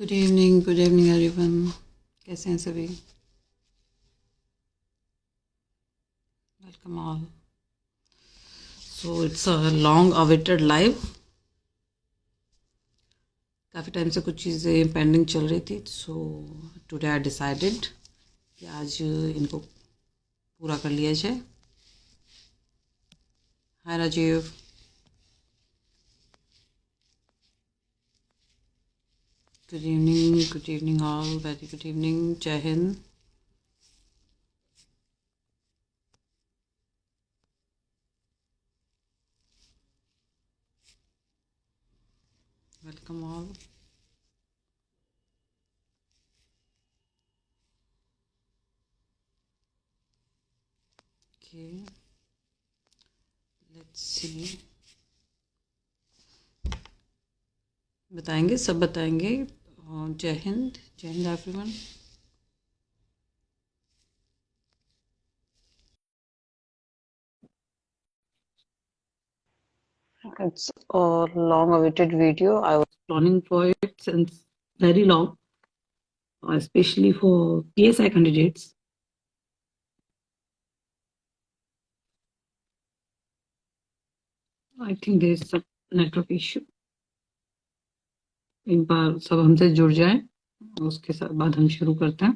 Good evening everyone. कैसे हैं सभी? Welcome all. So it's a long awaited live. काफ़ी टाइम से कुछ चीज़ें पेंडिंग चल रही थी, सो टुडे आई डिसाइडेड कि आज इनको पूरा कर लिया जाए। Hi Rajiv. Good evening all, very good evening. Jai Hind. Welcome all. Okay, let's see. बताएंगे, सब बताएंगे। Jai Hind everyone. It's a long-awaited video. I was planning for it since very long, especially for PSI candidates. I think there is some network issue. एक बार सब हमसे जुड़ जाएं, उसके बाद हम शुरू करते हैं।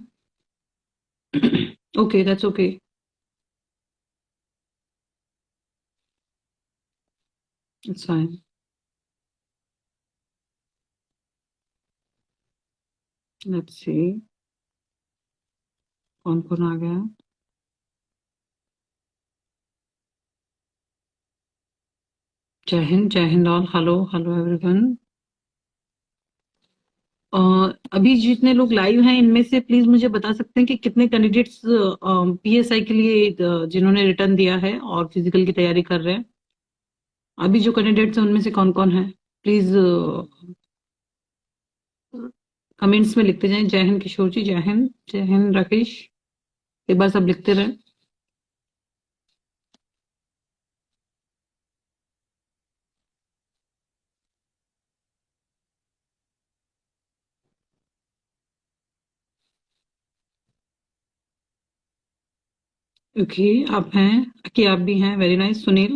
Okay, that's okay. It's fine. Let's see कौन कौन आ गया। जय हिंद ऑल। Hello everyone. अभी जितने लोग लाइव हैं इनमें से प्लीज मुझे बता सकते हैं कि कितने कैंडिडेट्स पीएसआई के लिए जिन्होंने रिटर्न दिया है और फिजिकल की तैयारी कर रहे हैं। अभी जो कैंडिडेट्स हैं उनमें से कौन कौन है, प्लीज कमेंट्स में लिखते जाएं। जय हिंद किशोर जी, जय हिंद राकेश। एक बार सब लिखते रहें। ओके, आप हैं कि आप भी हैं, वेरी नाइस। सुनील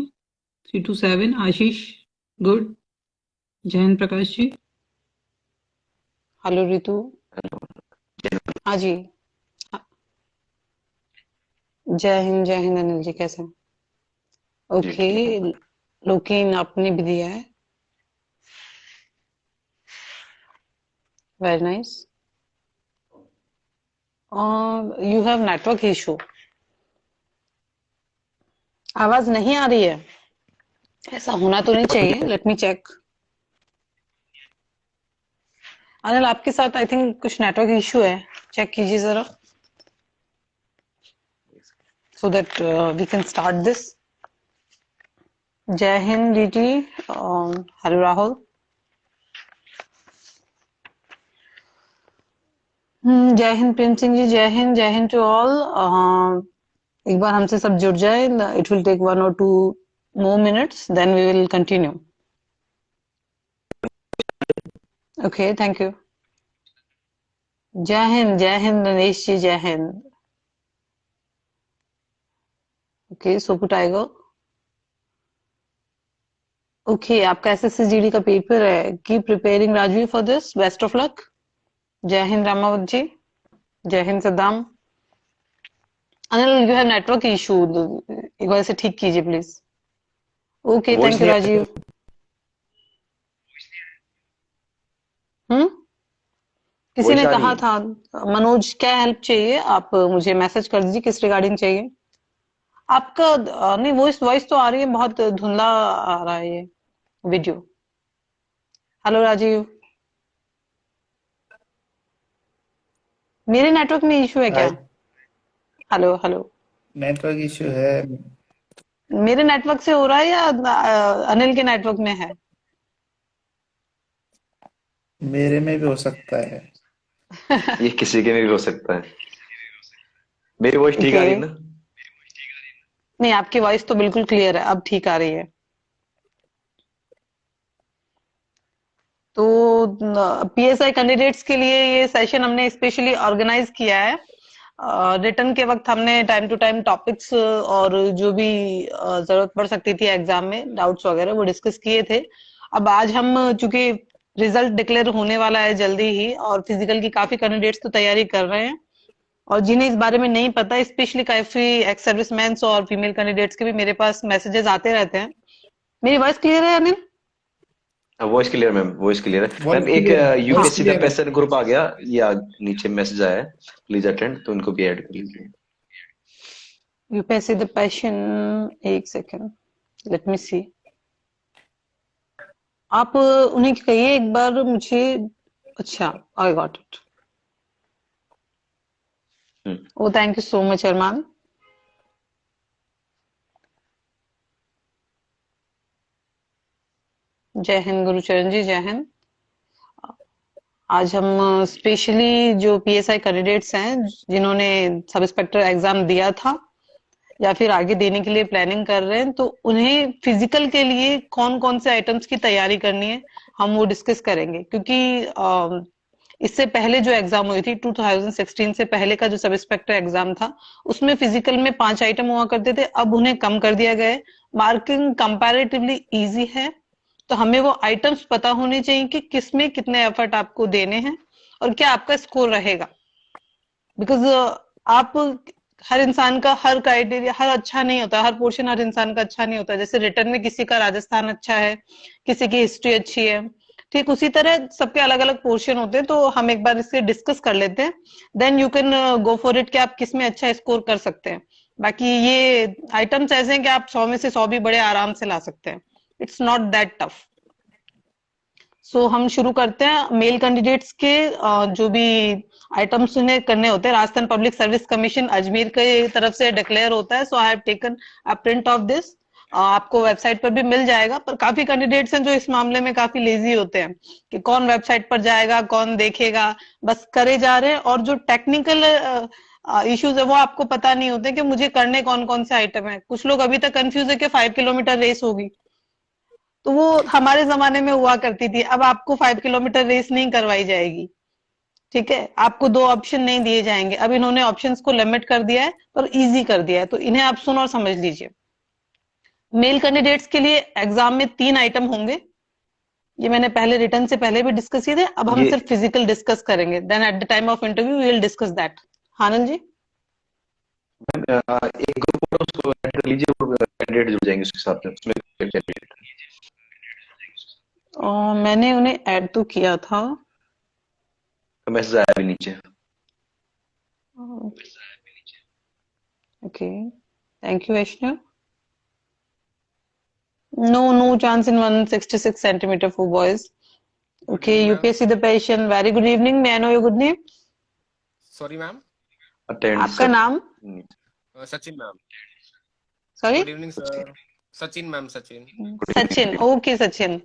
327, आशीष गुड। जय हिंद प्रकाश जी। हेलो रितु। हाँ जी। जय हिंद अनिल जी, कैसे हैं? ओके, लोकेन आपने भी दिया है, very nice. You have network issue. आवाज नहीं आ रही है, ऐसा होना तो नहीं चाहिए। Let me check. अनिल आपके साथ आई थिंक कुछ नेटवर्क इशू है, चेक कीजिए जरा, so that we can start this. जय हिंद डीटी। हेलो राहुल। जय हिंद प्रेम सिंह जी, जय हिंद टू ऑल। एक बार हमसे सब जुड़ जाए, it will take 1 or 2 more minutes, then we will continue. Okay, thank you. जय हिंद नरेश जी, जय हिंद। ओके, सोपू टाइगर। ओके, आपका एसएससी का पेपर है। Keep preparing Rajveer for this, best of luck. जय हिंद रामावत जी, जय हिंद Saddam. Anil you have network issue, एक बार इसे ठीक कीजिए please. Okay, voice thank you नहीं राजीव। हम्म किसी वॉइस ने आ रही कहा है। था, मनोज क्या हेल्प चाहिए, आप मुझे मैसेज कर दीजिए किस रिगार्डिंग चाहिए आपका। नहीं, वॉइस वॉइस तो आ रही है, बहुत धुंधला आ रहा है ये वीडियो। हेलो राजीव। मेरे नेटवर्क में इशू है क्या? हाय, हेलो हेलो। नेटवर्क इशू है। मेरे नेटवर्क से हो रहा है या अनिल के नेटवर्क में है? मेरे में भी हो सकता है। ये किसी के में भी हो सकता है। मेरी वॉइस ठीक ओके। आ रही है ना? नहीं, आपकी वॉइस तो बिल्कुल क्लियर है, अब ठीक आ रही है। तो पीएसआई कैंडिडेट्स के लिए ये सेशन हमने स्पेशली ऑर्गेनाइज किया है। रिटर्न के वक्त हमने टाइम टू टाइम टॉपिक्स और जो भी जरूरत पड़ सकती थी एग्जाम में डाउट्स वगैरह वो डिस्कस किए थे। अब आज हम चूंकि रिजल्ट डिक्लेयर होने वाला है जल्दी ही और फिजिकल की काफी कैंडिडेट्स तो तैयारी कर रहे हैं और जिन्हें इस बारे में नहीं पता स्पेशली काफी एक्स सर्विसमैन और फीमेल कैंडिडेट्स के भी मेरे पास मैसेजेस आते रहते हैं। मेरी वॉइस क्लियर है Anil? Voice clear ma'am, voice clear है वॉइस मैम। एक क्लियर है, वॉइस यूपीएससी द क्लियर है। पैशन ग्रुप आ गया, या नीचे मैसेज आया है, प्लीज अटेंड, तो उनको भी ऐड कर लीजिए। यूपीएससी द पैशन, एक सेकेंड, लेट मी सी। आप उन्हें कहिए एक बार मुझे। अच्छा, I got it. Oh thank you so much Arman. Jai Hind Gurucharan जी, जय हिंद। आज हम स्पेशली जो पीएसआई कैंडिडेट्स हैं जिन्होंने सब इंस्पेक्टर एग्जाम दिया था या फिर आगे देने के लिए प्लानिंग कर रहे हैं, तो उन्हें फिजिकल के लिए कौन कौन से आइटम्स की तैयारी करनी है हम वो डिस्कस करेंगे। क्योंकि इससे पहले जो एग्जाम हुई थी 2016 से पहले का जो सब इंस्पेक्टर एग्जाम था उसमें फिजिकल में 5 आइटम हुआ करते थे, अब उन्हें कम कर दिया गया है। मार्किंग कंपैरेटिवली इजी है, तो हमें वो आइटम्स पता होने चाहिए कि किसमें कितने एफर्ट आपको देने हैं और क्या आपका स्कोर रहेगा। बिकॉज आप हर इंसान का हर क्राइटेरिया हर अच्छा नहीं होता, हर पोर्शन हर इंसान का अच्छा नहीं होता। जैसे रिटर्न में किसी का राजस्थान अच्छा है, किसी की हिस्ट्री अच्छी है, ठीक उसी तरह सबके अलग अलग पोर्शन होते हैं। तो हम एक बार इससे डिस्कस कर लेते हैं, then you can go for it कि आप किस में अच्छा स्कोर कर सकते हैं। बाकी ये आइटम्स ऐसे हैं कि आप 100 में से 100 भी बड़े आराम से ला सकते हैं। It's not that tough. So हम शुरू करते हैं मेल कैंडिडेट्स के जो भी आइटम्स उन्हें करने होते हैं। Rajasthan public service commission Ajmer की तरफ से डिक्लेयर होता है। So I have taken a print of this. आपको वेबसाइट पर भी मिल जाएगा, पर काफी कैंडिडेट्स हैं जो इस मामले में काफी लेजी होते हैं कि कौन वेबसाइट पर जाएगा, कौन देखेगा, बस करे जा रहे हैं। और जो टेक्निकल इश्यूज है वो आपको पता नहीं होते कि मुझे करने कौन कौन से आइटम है। कुछ लोग अभी तक कंफ्यूज है कि 5 किलोमीटर रेस होगी, तो वो हमारे जमाने में हुआ करती थी। अब आपको 5 किलोमीटर रेस नहीं करवाई जाएगी, ठीक है? आपको 2 ऑप्शन नहीं दिए जाएंगे। अब इन्होंने ऑप्शंस को लिमिट कर दिया है और इजी कर दिया है, तो इन्हें आप सुन और समझ लीजिए। मेल कैंडिडेट्स के लिए एग्जाम में 3 आइटम होंगे। ये मैंने पहले रिटर्न से पहले भी डिस्कस किए थे। अब हम ये सिर्फ फिजिकल डिस्कस करेंगे, then at the time of interview we will discuss that. Hanal ji, एक ग्रुप है, उसको ऐड कर लीजिए, वो कैंडिडेट जुड़ जाएंगे उसके साथ में, उसमें कैंडिडेट मैंने उन्हें ऐड तो किया था। का मैसेज आया भी नीचे। Okay, thank you Vaishnav. No chance in 166 centimeter for boys. Good Okay, evening, ma'am. UPSC the patient. Very good evening. May I know your good name? Sorry, ma'am. Attend आपका सब। नाम? Sachin, ma'am. Sorry? Good evening, sir. Sachin, ma'am. Sachin. Sachin. Okay Sachin,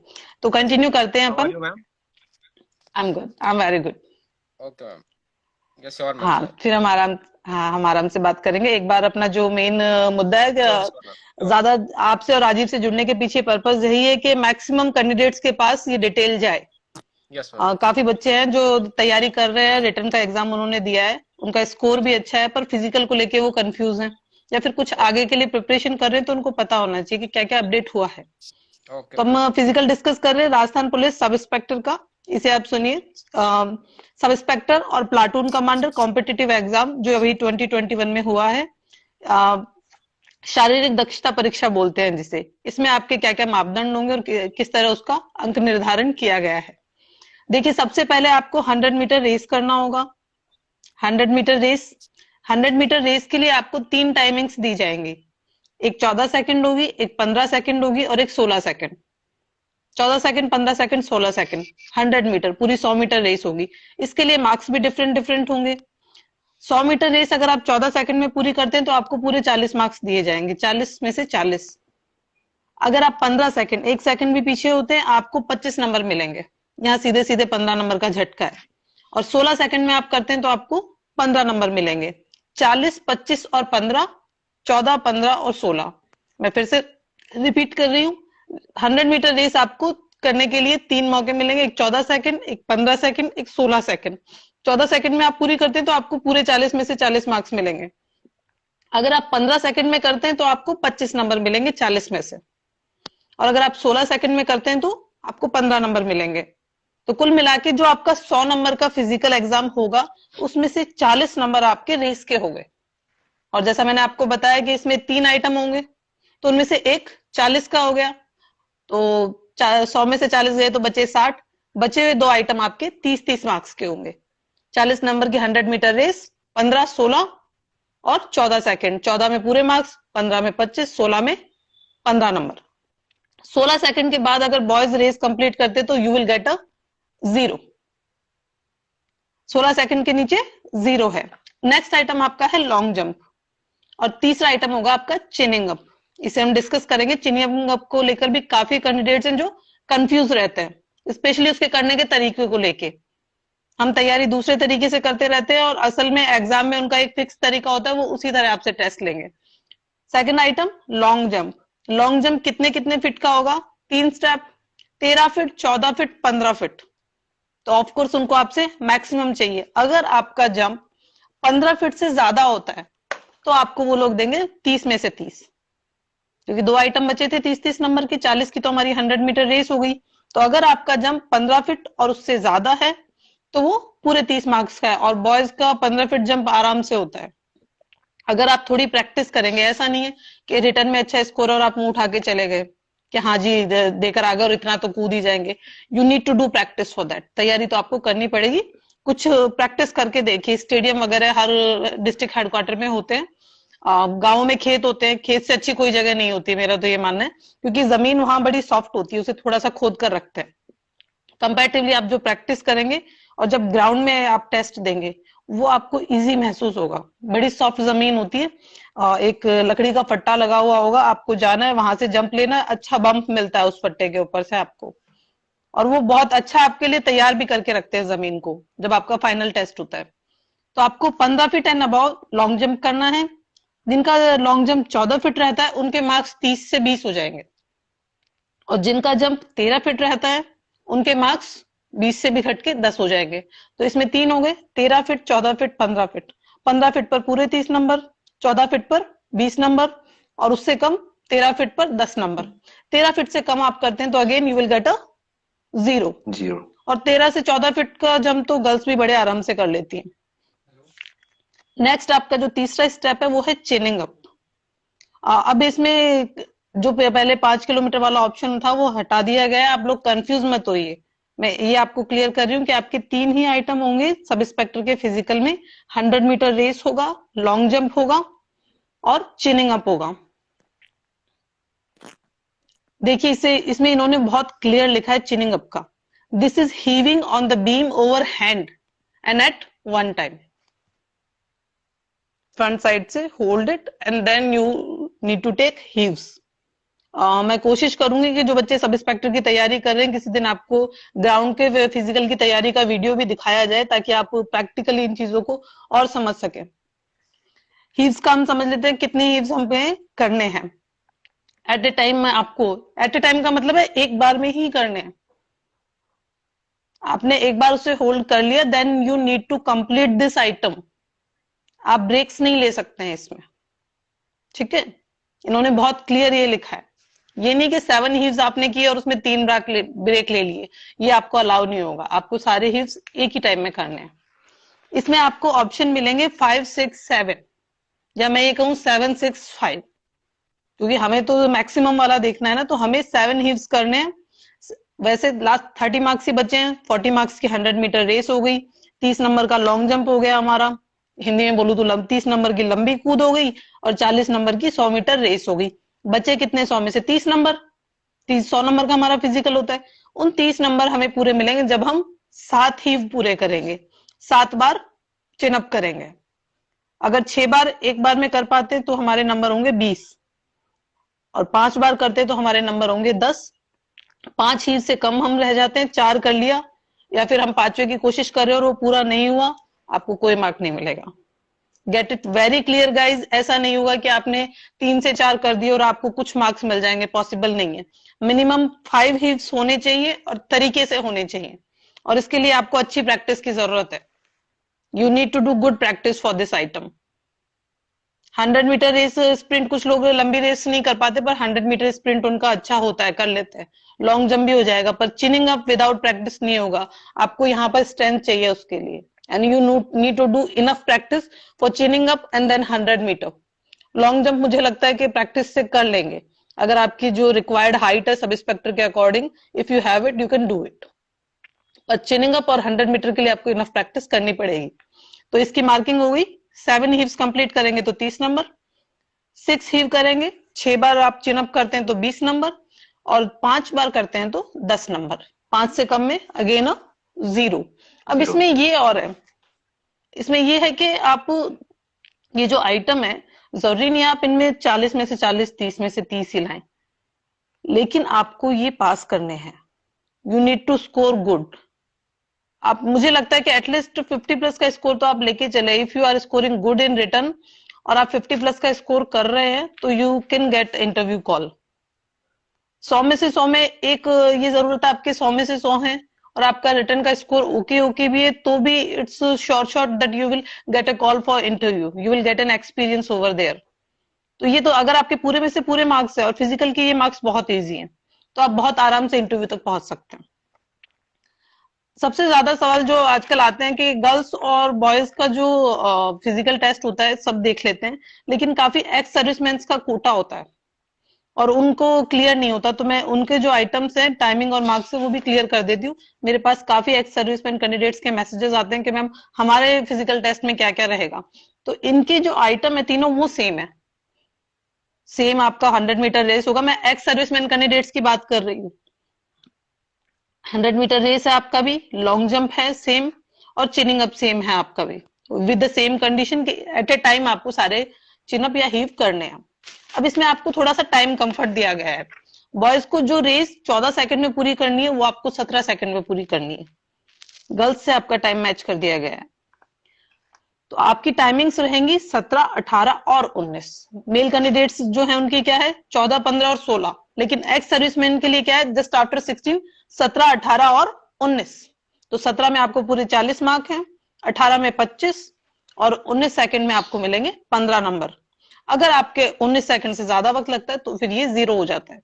तो continue करते हैं How are upon. you, ma'am? I am good, I am very good. Okay, ma'am. Yes, sure, ma'am. हाँ, Sure. फिर हम आराम से बात करेंगे। एक बार अपना जो मेन मुद्दा है Sure, sure, ma'am. Sure. ज्यादा आपसे और राजीव से जुड़ने के पीछे पर्पस यही है कि मैक्सिमम कैंडिडेट्स के पास ये डिटेल जाए। Yes, ma'am. काफी बच्चे हैं जो तैयारी कर रहे हैं, रिटर्न का एग्जाम उन्होंने दिया है, उनका स्कोर भी अच्छा है, पर फिजिकल को लेके वो कंफ्यूज हैं या फिर कुछ आगे के लिए प्रिपरेशन कर रहे हैं, तो उनको पता होना चाहिए कि क्या क्या अपडेट हुआ है। Okay, तो ma'am. हम फिजिकल डिस्कस कर रहे हैं राजस्थान पुलिस सब इंस्पेक्टर का। इसे आप सुनिए। सब इंस्पेक्टर और प्लाटून कमांडर कॉम्पिटिटिव एग्जाम जो अभी 2021 में हुआ है, शारीरिक दक्षता परीक्षा बोलते हैं जिसे। इसमें आपके क्या क्या मापदंड होंगे और किस तरह उसका अंक निर्धारण किया गया है। देखिए, सबसे पहले आपको 100 मीटर रेस करना होगा। 100 मीटर रेस, 100 मीटर रेस के लिए आपको 3 टाइमिंग्स दी जाएंगी। एक 14 सेकंड होगी, एक 15 सेकंड होगी और एक 16 second. 14 second, 15 second, 16 second, 100 metre, पूरी 100 मीटर रेस होगी। इसके लिए मार्क्स भी डिफरेंट डिफरेंट होंगे। 100 मीटर रेस अगर आप 14 सेकंड में पूरी करते हैं तो आपको पूरे 40 मार्क्स दिए जाएंगे, 40 में से 40। अगर आप 15 सेकंड, 1 सेकंड भी पीछे होते हैं, आपको 25 नंबर मिलेंगे। यहाँ सीधे सीधे 15 नंबर का झटका है। और 16 सेकंड में आप करते हैं तो आपको 15 नंबर मिलेंगे। 40, 25 और 15, 14, 15 और 16। मैं फिर से रिपीट कर रही हूँ, 100 मीटर रेस आपको करने के लिए 3 मौके मिलेंगे, एक 14 सेकंड, एक 15 सेकंड, एक 16 सेकंड। 14 सेकंड में आप पूरी करते हैं तो आपको पूरे 40 में से 40 मार्क्स मिलेंगे। अगर आप 15 सेकंड में करते हैं तो आपको 25 नंबर मिलेंगे 40 में से, और अगर आप 16 सेकंड में करते हैं तो आपको 15 नंबर मिलेंगे। तो कुल मिला के जो आपका 100 नंबर का फिजिकल एग्जाम होगा उसमें से 40 नंबर आपके रेस के हो गए। और जैसा मैंने आपको बताया कि इसमें 3 आइटम होंगे, तो उनमें से एक 40 का हो गया, तो 100 में से 40 गए तो बचे 60, बचे हुए 2 आइटम आपके 30-30 मार्क्स के होंगे। 40 नंबर की 100 मीटर रेस, 15, 16 और 14 सेकंड। 14 में पूरे मार्क्स, 15 में 25, 16 में 15 नंबर। 16 सेकंड के बाद अगर बॉयज रेस कंप्लीट करते तो you will get a 0। 16 second के नीचे 0 है। नेक्स्ट आइटम आपका है लॉन्ग जंप, और तीसरा आइटम होगा आपका चिनिंग अप। इसे हम डिस्कस करेंगे। चिनिंग अप को लेकर भी काफी कैंडिडेट्स हैं जो कंफ्यूज रहते हैं, स्पेशली उसके करने के तरीके को लेके। हम तैयारी दूसरे तरीके से करते रहते हैं और असल में एग्जाम में उनका एक फिक्स तरीका होता है, वो उसी तरह आपसे टेस्ट लेंगे। Second item long jump. Long jump कितने कितने फीट का होगा? 3 स्टेप, 13 फीट, 14 फीट, 15 फीट। तो ऑफ कोर्स उनको आपसे मैक्सिमम चाहिए। अगर आपका जंप 15 फीट से ज्यादा होता है तो आपको वो लोग देंगे 30 में से 30, क्योंकि 2 आइटम बचे थे 30-30 नंबर की। 40 की तो हमारी 100 मीटर रेस हो गई। तो अगर आपका जंप 15 फीट और उससे ज्यादा है तो वो पूरे 30 मार्क्स का है, और बॉयज का 15 फीट जंप आराम से होता है। अगर आप थोड़ी प्रैक्टिस करेंगे, ऐसा नहीं है कि रिटर्न में अच्छा स्कोर और आप मुंह उठा के चले गए कि हाँ जी देकर आ गए और इतना तो कूद ही जाएंगे। You need to do practice for that. तैयारी तो आपको करनी पड़ेगी। कुछ प्रैक्टिस करके देखिए। स्टेडियम वगैरह हर डिस्ट्रिक्ट हेडक्वार्टर में होते हैं, गाँव में खेत होते हैं। खेत से अच्छी कोई जगह नहीं होती, मेरा तो ये मानना है, क्योंकि जमीन वहां बड़ी सॉफ्ट होती है, उसे थोड़ा सा खोद कर रखते हैं। कंपैरेटिवली आप जो प्रैक्टिस करेंगे और जब ग्राउंड में आप टेस्ट देंगे वो आपको इजी महसूस होगा। बड़ी सॉफ्ट जमीन होती है, एक लकड़ी का फट्टा लगा हुआ होगा, आपको जाना है वहां से जंप लेना है, अच्छा बम्प मिलता है उस फट्टे के ऊपर से आपको, और वो बहुत अच्छा आपके लिए तैयार भी करके रखते हैं जमीन को जब आपका फाइनल टेस्ट होता है। तो आपको 15 feet and above long jump करना है। जिनका लॉन्ग जंप 14 फीट रहता है उनके मार्क्स 30 से 20 हो जाएंगे, और जिनका जंप 13 फीट रहता है उनके मार्क्स 20 से भी घट के 10 हो जाएंगे। तो इसमें 3 हो गए, 13 फीट, 14 फीट, 15 फीट। 15 फीट पर पूरे 30 नंबर, 14 फीट पर 20 नंबर, और उससे कम 13 फीट पर 10 नंबर। 13 फीट से कम आप करते हैं तो अगेन यू विल गेट अ 0। और 13 से 14 फीट का जंप तो गर्ल्स भी बड़े आराम से कर लेती हैं। नेक्स्ट आपका जो तीसरा स्टेप है वो है चेनिंग अप। अब इसमें जो पहले 5 किलोमीटर वाला ऑप्शन था वो हटा दिया गया है। आप लोग कंफ्यूज मत होइए, मैं ये आपको क्लियर कर रही हूँ कि आपके 3 ही आइटम होंगे सब इंस्पेक्टर के फिजिकल में। 100 मीटर रेस होगा, लॉन्ग जंप होगा और चिनिंग अप होगा। देखिए इसमें इन्होंने बहुत क्लियर लिखा है चिनिंग अप का। This is heaving on the beam over hand and at one time. Front side से hold it and then you need to take heaves. मैं कोशिश करूंगी कि जो बच्चे सब इंस्पेक्टर की तैयारी कर रहे हैं किसी दिन आपको ग्राउंड के फिजिकल की तैयारी का वीडियो भी दिखाया जाए, ताकि आप प्रैक्टिकली इन चीजों को और समझ सके। हीव्स का हम समझ लेते हैं कितने हीव्स हमें करने हैं एट ए टाइम। में आपको एट ए टाइम का मतलब है एक बार में ही करने हैं। आपने एक बार उसे होल्ड कर लिया, then you need to complete this item. आप ब्रेक्स नहीं ले सकते हैं इसमें, ठीक है। इन्होंने बहुत क्लियर ये लिखा है। ये नहीं कि 7 हीव्स आपने किए और उसमें 3 ब्रेक ले लिए, ये आपको अलाउ नहीं होगा। आपको सारे हीव्स एक ही टाइम में करने हैं। इसमें आपको ऑप्शन मिलेंगे 5, 6, 7, या मैं ये कहूं 7, 6, 5, क्योंकि हमें तो मैक्सिमम वाला देखना है ना, तो हमें 7 हीव्स करने हैं। वैसे लास्ट 30 मार्क्स ही बचे हैं। 40 मार्क्स की 100 मीटर रेस हो गई, 30 नंबर का लॉन्ग जंप हो गया हमारा, हिंदी में बोलूं तो 30 नंबर की लंबी कूद हो गई, और 40 नंबर की 100 मीटर रेस हो गई। बचे कितने? 100 में से 30 नंबर। 100 नंबर का हमारा फिजिकल होता है। उन 30 नंबर हमें पूरे मिलेंगे जब हम 7 हीव पूरे करेंगे, 7 बार चिनअप करेंगे। अगर 6 बार एक बार में कर पाते तो हमारे नंबर होंगे 20, और 5 बार करते तो हमारे नंबर होंगे 10। 5 हीव से कम हम रह जाते हैं, 4 कर लिया, या फिर हम 5वें की कोशिश कर रहे हैं और वो पूरा नहीं हुआ, आपको कोई मार्क नहीं मिलेगा। Get it very clear guys. ऐसा नहीं होगा कि आपने 3 से 4 कर दिए और आपको कुछ मार्क्स मिल जाएंगे, पॉसिबल नहीं है। मिनिमम 5 हीव्स होने चाहिए और तरीके से होने चाहिए, और इसके लिए आपको अच्छी प्रैक्टिस की जरूरत है। You need to do good practice for this item. 100 metre race sprint, कुछ लोग लंबी रेस नहीं कर पाते, पर 100 मीटर स्प्रिंट उनका अच्छा होता है, कर लेते हैं। लॉन्ग जंप भी हो जाएगा, पर चिनिंग अप विदाउट प्रैक्टिस नहीं होगा। आपको यहाँ पर स्ट्रेंथ चाहिए उसके लिए, and you need to do enough practice for chinning up and then 100 metre. Long jump मुझे लगता है कि प्रैक्टिस से कर लेंगे, अगर आपकी जो रिक्वायर्ड हाइट है सब इंस्पेक्टर के according, if you have it you can do it. पर चिनिंग अप और 100 मीटर के लिए आपको इनफ प्रैक्टिस करनी पड़ेगी। तो इसकी मार्किंग हो गई। 7 हीव्स कंप्लीट करेंगे तो 30 नंबर, 6 हीव करेंगे, 6 बार आप चिन अप करते हैं तो 20 नंबर, और 5 बार करते हैं तो 10 नंबर। 5 से कम में अगेन 0। अब इसमें ये और है, इसमें ये है कि आप ये जो आइटम है, जरूरी नहीं आप इनमें 40 में से 40, 30 में से 30 ही लाएं, लेकिन आपको ये पास करने हैं। You need to score good. आप, मुझे लगता है कि एटलीस्ट 50 प्लस का स्कोर तो आप लेके चले। If you are scoring good in return और आप 50 प्लस का स्कोर कर रहे हैं तो you can get interview call. 100 में से 100 में एक ये जरूरत है आपके 100 में से 100 है और आपका रिटर्न का स्कोर ओके भी है, तो भी it's sure that you will get a call for interview, you will get an experience over there. तो ये तो अगर आपके पूरे में से पूरे मार्क्स है और फिजिकल के ये मार्क्स बहुत ईजी है, तो आप बहुत आराम से इंटरव्यू तक पहुंच सकते हैं। सबसे ज्यादा सवाल जो आजकल आते हैं कि गर्ल्स और बॉयज का जो फिजिकल टेस्ट होता है सब देख लेते हैं, लेकिन काफी एक्स सर्विसमैन का कोटा होता है और उनको क्लियर नहीं होता। तो मैं उनके जो आइटम्स हैं, टाइमिंग और मार्क्स है, वो भी क्लियर कर देती हूँ। मेरे पास काफी एक्स सर्विसमैन कैंडिडेट्स के मैसेजेस आते हैं कि मैम हमारे फिजिकल टेस्ट में क्या क्या रहेगा। तो इनके जो आइटम है तीनों वो सेम है, सेम आपका 100 मीटर रेस होगा। मैं एक्स सर्विसमैन कैंडिडेट्स की बात कर रही हूँ। 100 मीटर रेस है आपका भी, लॉन्ग जंप है सेम, और चिनिंग अप सेम है आपका भी, विद द सेम कंडीशन कि एट ए टाइम आपको सारे चिन अप या हीव करने हैं। अब इसमें आपको थोड़ा सा टाइम कंफर्ट दिया गया है। बॉयज को जो रेस 14 सेकंड में पूरी करनी है वो आपको 17 सेकंड में पूरी करनी है। गर्ल्स से आपका टाइम मैच कर दिया गया है। तो आपकी टाइमिंग्स रहेंगी 17, 18 और 19। मेल कैंडिडेट्स जो है उनकी क्या है 14, 15 और 16, लेकिन एक्स सर्विसमैन के लिए क्या है जस्ट आफ्टर 16, 17, 18 और 19। तो 17 में आपको पूरे 40 मार्क हैं, 18 में 25 और 19 सेकंड में आपको मिलेंगे 15 नंबर। अगर आपके 19 सेकंड से ज्यादा वक्त लगता है तो फिर ये 0 हो जाता है।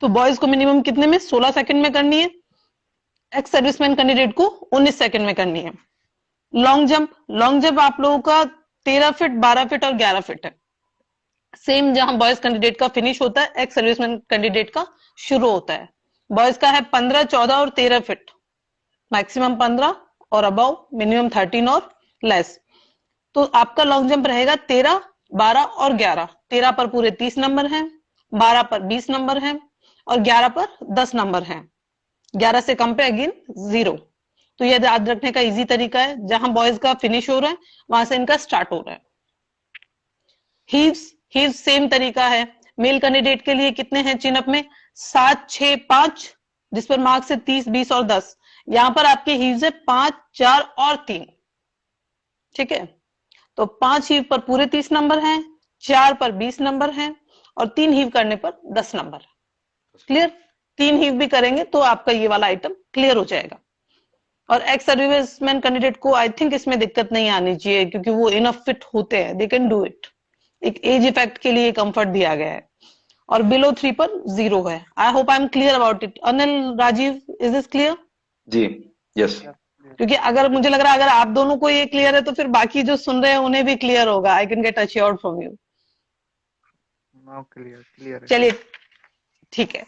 तो बॉयज को मिनिमम कितने में 16 सेकंड में करनी है, एक्स सर्विसमैन कैंडिडेट को 19 सेकंड में करनी है। लॉन्ग जंप आप लोगों का 13 फीट, 12 फीट और 11 फीट है। सेम जहां बॉयज कैंडिडेट का फिनिश होता है, एक्स सर्विसमैन कैंडिडेट का शुरू होता है। बॉयज का है 15, 14 और 13 फीट, मैक्सिमम 15 और अबव, मिनिमम 13 और लेस। तो आपका लॉन्ग जंप रहेगा 13, 12 और 11। 13 पर पूरे 30 नंबर हैं, 12 पर 20 नंबर हैं और 11 पर 10 नंबर हैं। 11 से कम पे अगेन 0। तो यह याद रखने का इजी तरीका है, जहां बॉयज का फिनिश हो रहा है वहां से इनका स्टार्ट हो रहा है। हीव्स सेम तरीका है। मेल कैंडिडेट के लिए कितने हैं चिन अप में 7, 6, 5, जिस पर मार्क्स है 30, 20 और 10। यहां पर आपके हीव्स है 5, 4 और 3। ठीक है, तो 5 हीव पर पूरे 30 नंबर हैं, 4 पर 20 नंबर हैं और 3 हीव करने पर 10 नंबर है। क्लियर? 3 हीव भी करेंगे तो आपका ये वाला आइटम क्लियर हो जाएगा। और एक्स सर्विसमैन कैंडिडेट को आई थिंक इसमें दिक्कत नहीं आनी चाहिए, क्योंकि वो इनफ फिट होते हैं, दे कैन डू इट। एक एज इफेक्ट के लिए कंफर्ट दिया गया है। और बिलो 3 पर 0 है। I hope I am clear about it. Anil, Rajeev, is this clear? जी, यस। क्योंकि अगर मुझे लग रहा है अगर आप दोनों को ये क्लियर है तो फिर बाकी जो सुन रहे हैं उन्हें भी क्लियर होगा। I can get assured from you. Clear है। चलिए ठीक है।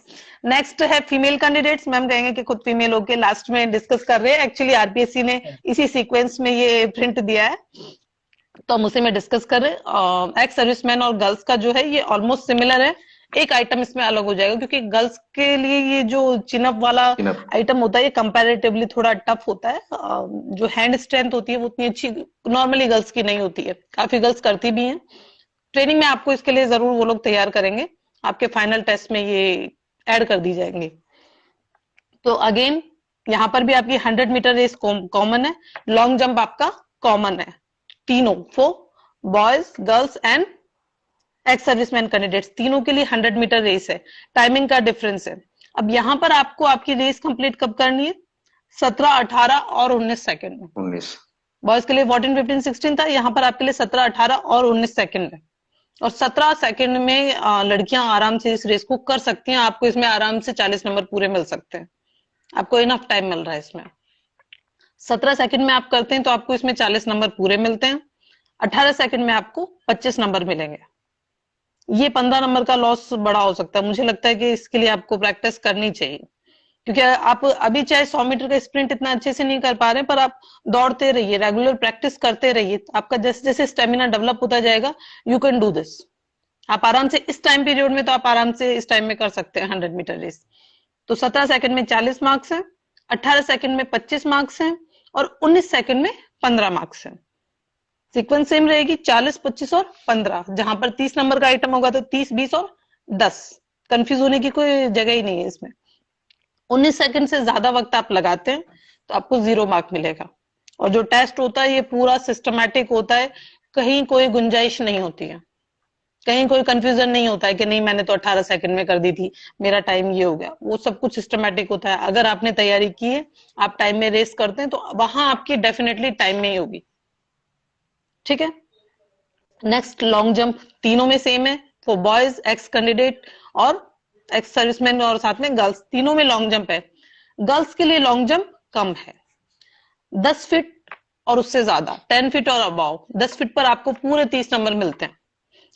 नेक्स्ट है फीमेल कैंडिडेट्स। मैम कहेंगे कि खुद फीमेल होके लास्ट में डिस्कस कर रहे हैं। एक्चुअली आरपीएससी ने इसी सीक्वेंस में ये प्रिंट दिया है, तो हम उसे में डिस्कस कर रहे हैं। एक्स सर्विसमैन और गर्ल्स का जो है ये ऑलमोस्ट सिमिलर है। एक आइटम इसमें अलग हो जाएगा, क्योंकि गर्ल्स के लिए ये जो चिनअप वाला आइटम होता है ये कंपैरेटिवली थोड़ा टफ होता है। जो हैंड स्ट्रेंथ होती है वो उतनी अच्छी नॉर्मली गर्ल्स की नहीं होती है। काफी गर्ल्स करती भी हैं। ट्रेनिंग में आपको इसके लिए जरूर वो लोग तैयार करेंगे, आपके फाइनल टेस्ट में ये ऐड कर दी जाएंगे। तो अगेन यहाँ पर भी आपकी 100 मीटर रेस कॉमन है, लॉन्ग जंप आपका कॉमन है। तीनों for boys, girls and ex serviceman candidates, तीनों के लिए 100 मीटर रेस है। टाइमिंग का डिफरेंस है। अब यहाँ पर आपको आपकी रेस कंप्लीट कब करनी है? 17, 18 और 19 सेकंड में। 19। बॉयज के लिए 14, 15, 16 था, यहाँ पर आपके लिए 17, 18 और 19 सेकंड है। और 17 सेकंड में लड़कियां आराम से इस रेस को कर सकती हैं। आपको इसमें आराम से 40 नंबर पूरे मिल सकते हैं। आपको इनफ टाइम मिल रहा है इसमें। 17 सेकंड में आप करते हैं तो आपको इसमें 40 नंबर पूरे मिलते हैं। 18 सेकंड में आपको 25 नंबर मिलेंगे। ये 15 नंबर का लॉस बड़ा हो सकता है। मुझे लगता है कि इसके लिए आपको प्रैक्टिस करनी चाहिए, क्योंकि आप अभी चाहे 100 मीटर का स्प्रिंट इतना अच्छे से नहीं कर पा रहे, पर आप दौड़ते रहिए, रेगुलर प्रैक्टिस करते रहिए। आपका जैसे जैसे स्टेमिना डेवलप होता जाएगा, यू कैन डू दिस। आप आराम से इस टाइम पीरियड में तो आप आराम से इस टाइम में कर सकते हैं 100 मीटर रेस। तो 17 सेकंड में 40 मार्क्स हैं, 18 सेकंड में 25 मार्क्स हैं और 19 सेकंड में 15 मार्क्स हैं। सीक्वेंस सेम रहेगी, 40, 25 और 15। जहां पर 30 नंबर का आइटम होगा तो 30, 20 और 10। कंफ्यूज होने की कोई जगह ही नहीं है इसमें। 19 सेकंड से ज्यादा वक्त आप लगाते हैं तो आपको 0 मार्क मिलेगा। और जो टेस्ट होता है ये पूरा सिस्टमैटिक होता है, कहीं कोई गुंजाइश नहीं होती है, कहीं कोई कंफ्यूजन नहीं होता है कि नहीं मैंने तो 18 सेकंड में कर दी थी, मेरा टाइम ये हो गया। वो सब कुछ सिस्टमैटिक होता है। अगर आपने तैयारी की है, आप टाइम में रेस करते हैं, तो वहां आपकी डेफिनेटली टाइम में ही होगी। ठीक है। नेक्स्ट लॉन्ग जंप, तीनों में सेम है फॉर बॉयज, एक्स कैंडिडेट और एक्स सर्विसमैन, और साथ में गर्ल्स, तीनों में लॉन्ग जंप है। गर्ल्स के लिए लॉन्ग जंप कम है, 10 फीट और उससे ज्यादा, 10 फीट और अबाव। 10 फीट पर आपको पूरे 30 नंबर मिलते हैं।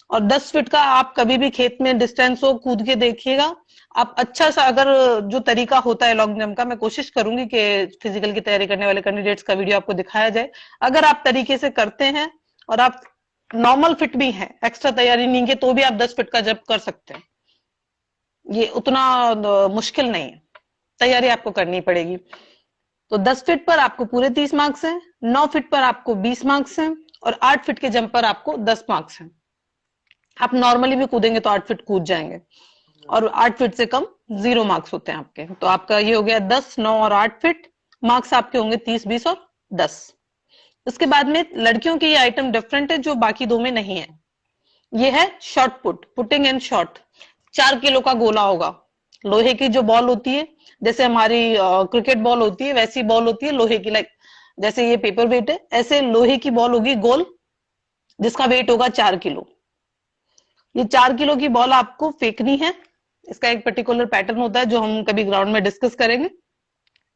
और 10 फीट का आप कभी भी खेत में डिस्टेंस हो कूद के देखिएगा। आप अच्छा सा, अगर जो तरीका होता है लॉन्ग जंप का, मैं कोशिश करूंगी कि फिजिकल की तैयारी करने वाले कैंडिडेट्स का वीडियो आपको दिखाया जाए। अगर आप तरीके से करते हैं और आप नॉर्मल फिट भी हैं, एक्स्ट्रा तैयारी नहीं है, तो भी आप 10 फीट का जंप कर सकते हैं। ये उतना मुश्किल नहीं है, तैयारी आपको करनी पड़ेगी। तो 10 फीट पर आपको पूरे 30 मार्क्स हैं, 9 फीट पर आपको 20 मार्क्स हैं और 8 फीट के जंप पर आपको 10 मार्क्स हैं। आप नॉर्मली भी कूदेंगे तो 8 फीट कूद जाएंगे, और 8 फीट से कम 0 मार्क्स होते हैं आपके। तो आपका ये हो गया 10, 9 और 8 फीट। मार्क्स आपके होंगे 30, 20 और 10। उसके बाद में लड़कियों की ये आइटम डिफरेंट है, जो बाकी दो में नहीं है। ये है short put, putting and short. 4 kilo का गोला होगा, लोहे की जो बॉल होती है, जैसे हमारी क्रिकेट बॉल होती है, वैसी बॉल होती है लोहे की। लाइक जैसे ये पेपर वेट है, ऐसे लोहे की बॉल होगी गोल, जिसका वेट होगा 4 किलो। ये 4 किलो की बॉल आपको फेंकनी है। इसका एक पर्टिकुलर पैटर्न होता है जो हम कभी ग्राउंड में डिस्कस करेंगे।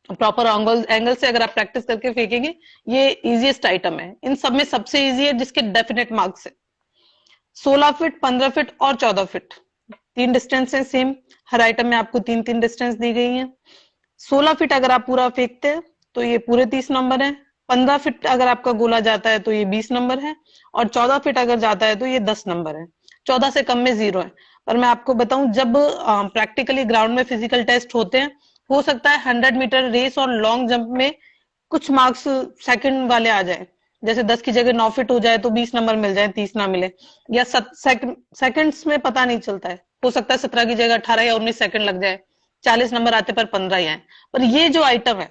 प्रॉपर एंगल से अगर आप प्रैक्टिस करके फेंकेंगे, ये इजीएस्ट आइटम है। इन सब में सबसे इजी है जिसके डेफिनेट मार्क्स है। 16 फीट, 15 फीट और 14 फीट, 3 डिस्टेंस है सेम। हर आइटम में आपको 3-3 डिस्टेंस दी गई है। 16 फीट अगर आप पूरा फेंकते हैं तो ये पूरे 30 नंबर है। 15 फीट अगर आपका गोला जाता है तो ये 20 नंबर है, और 14 फीट अगर जाता है तो ये 10 नंबर है। 14 से कम में 0 है। पर मैं आपको बताऊं, जब प्रैक्टिकली ग्राउंड में फिजिकल टेस्ट होते हैं, हो सकता है 100 मीटर रेस और लॉन्ग जंप में कुछ मार्क्स सेकंड वाले आ जाए। जैसे 10 की जगह 9 फीट हो जाए तो 20 नंबर मिल जाए, 30 ना मिले, या सेकंड्स में पता नहीं चलता है। हो सकता है 17 की जगह 18 या 19 सेकंड लग जाए, 40 नंबर आते पर 15 ही आए। पर ये जो आइटम है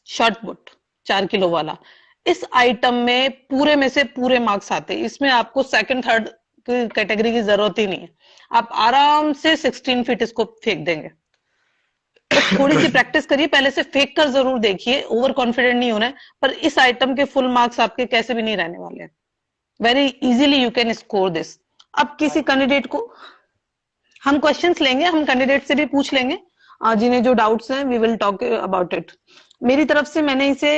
शॉर्ट पुट 4 किलो वाला, इस आइटम में पूरे में से पूरे मार्क्स आते हैं। इसमें आपको सेकंड थर्ड की कैटेगरी की जरूरत ही नहीं है। आप आराम से 16 फीट इसको फेंक देंगे। बस थोड़ी सी प्रैक्टिस करिए, पहले से फेंक कर जरूर देखिए, ओवर कॉन्फिडेंट नहीं होना है। पर इस आइटम के फुल मार्क्स आपके कैसे भी नहीं रहने वाले हैं। Very easily you can score this. अब किसी कैंडिडेट को हम क्वेश्चंस लेंगे, हम कैंडिडेट से भी पूछ लेंगे, जिन्हें जो डाउट्स हैं we will talk about it. मेरी तरफ से मैंने इसे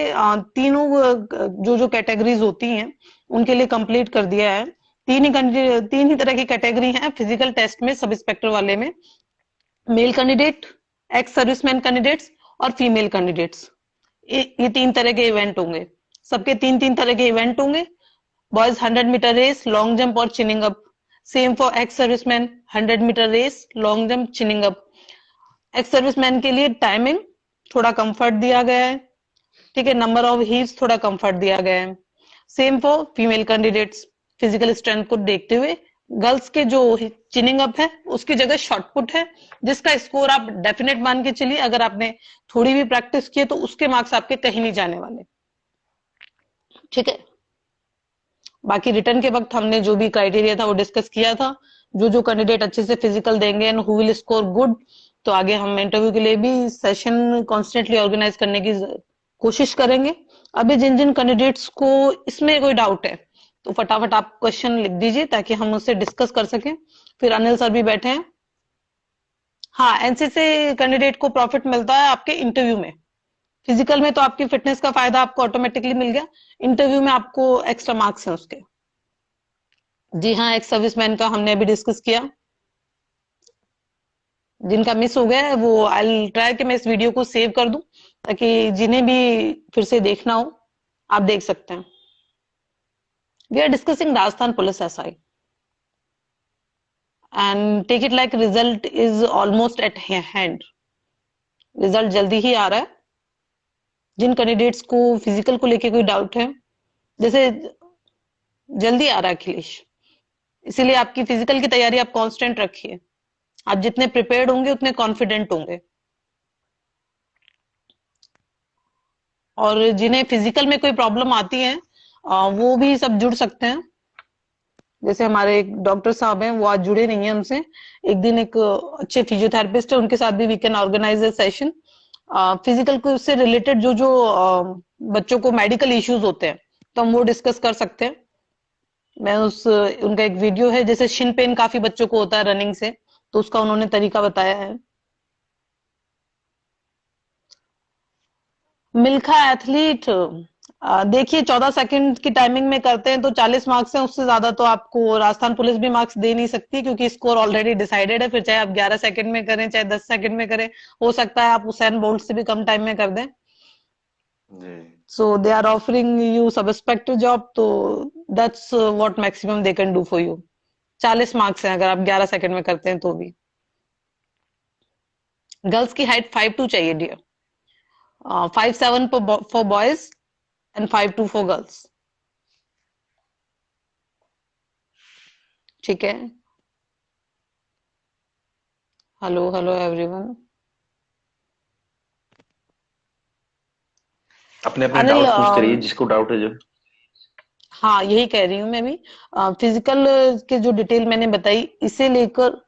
तीनों जो कैटेगरीज होती हैं उनके लिए कंप्लीट कर दिया है। तीन ही तरह की कैटेगरी है फिजिकल टेस्ट में, सब इंस्पेक्टर वाले में। Male candidate, x serviceman candidates और फीमेल कैंडिडेट्स। ये 3 तरह के इवेंट होंगे, सबके 3-3 तरह के इवेंट होंगे। Boys 100 metre race, long jump और chinning up. Same for ex serviceman, 100 metre race, long jump, chinning up. Ex serviceman के लिए टाइमिंग थोड़ा कंफर्ट दिया गया है, ठीक है। नंबर ऑफ हीव्स थोड़ा कंफर्ट दिया गया है। Same for female candidates, physical strength को देखते हुए गर्ल्स के जो चिनिंग अप है उसकी जगह शॉर्ट पुट है, जिसका स्कोर आप डेफिनेट मान के चलिए। अगर आपने थोड़ी भी प्रैक्टिस की है तो उसके मार्क्स आपके कहीं नहीं जाने वाले, ठीक है। बाकी रिटर्न के वक्त हमने जो भी क्राइटेरिया था वो डिस्कस किया था। जो जो कैंडिडेट अच्छे से फिजिकल देंगे and who will score good, तो आगे हम इंटरव्यू के लिए भी सेशन कॉन्स्टेंटली ऑर्गेनाइज करने की कोशिश करेंगे। अभी जिन जिन कैंडिडेट्स को इसमें कोई डाउट है तो फटाफट आप क्वेश्चन लिख दीजिए ताकि हम उससे डिस्कस कर सकें। फिर अनिल सर भी बैठे हैं। हाँ, एनसीसी कैंडिडेट को प्रॉफिट मिलता है आपके इंटरव्यू में। फिजिकल में तो आपकी फिटनेस का फायदा आपको ऑटोमेटिकली मिल गया, इंटरव्यू में आपको एक्स्ट्रा मार्क्स हैं उसके। जी हाँ, एक सर्विसमैन का हमने अभी डिस्कस किया। जिनका मिस हो गया है वो आई ट्राई कि मैं इस वीडियो को सेव कर दूं ताकि जिन्हें भी फिर से देखना हो आप देख सकते हैं। We are discussing Rajasthan police SI and take it like result is almost at hand. Result जल्दी ही आ रहा है। जिन कैंडिडेट्स को फिजिकल को लेके कोई डाउट है, जैसे जल्दी आ रहा है अखिलेश, इसीलिए आपकी फिजिकल की तैयारी आप कांस्टेंट रखिए। आप जितने प्रिपेयर्ड होंगे उतने कॉन्फिडेंट होंगे। और जिन्हें फिजिकल में कोई प्रॉब्लम आती है वो भी सब जुड़ सकते हैं। जैसे हमारे एक डॉक्टर साहब हैं, वो आज जुड़े नहीं है हमसे। एक दिन एक अच्छे फिजियोथेरेपिस्ट है, उनके साथ भी we can organise a session. Physical को उससे रिलेटेड जो जो बच्चों को मेडिकल इश्यूज होते हैं तो हम वो डिस्कस कर सकते हैं। मैं उनका एक वीडियो है, जैसे शिन पेन काफी बच्चों को होता है रनिंग से, तो उसका उन्होंने तरीका बताया है। मिल्खा एथलीट, देखिए 14 सेकंड की टाइमिंग में करते हैं तो 40 मार्क्स हैं। उससे ज्यादा तो आपको राजस्थान पुलिस भी मार्क्स दे नहीं सकती क्योंकि स्कोर ऑलरेडी डिसाइडेड है। फिर चाहे आप 11 सेकंड में करें चाहे 10 सेकंड में करें, हो सकता है आप उसेन बोल्ट से भी कम टाइम में कर दें। So they are offering you sub inspector job, तो that's what maximum they can do for you. 40 marks हैं अगर आप 11 सेकंड में करते हैं तो भी। गर्ल्स की हाइट 5'2" चाहिए dear. 5'7" for boys and 5'2" for girls. ठीक है। Hello hello everyone. अपने अपने अनिल, डाउट पूछते रहिए, जिसको डाउट है जो। हाँ यही कह रही हूँ मैं भी। फिजिकल के जो डिटेल मैंने बताई इसे लेकर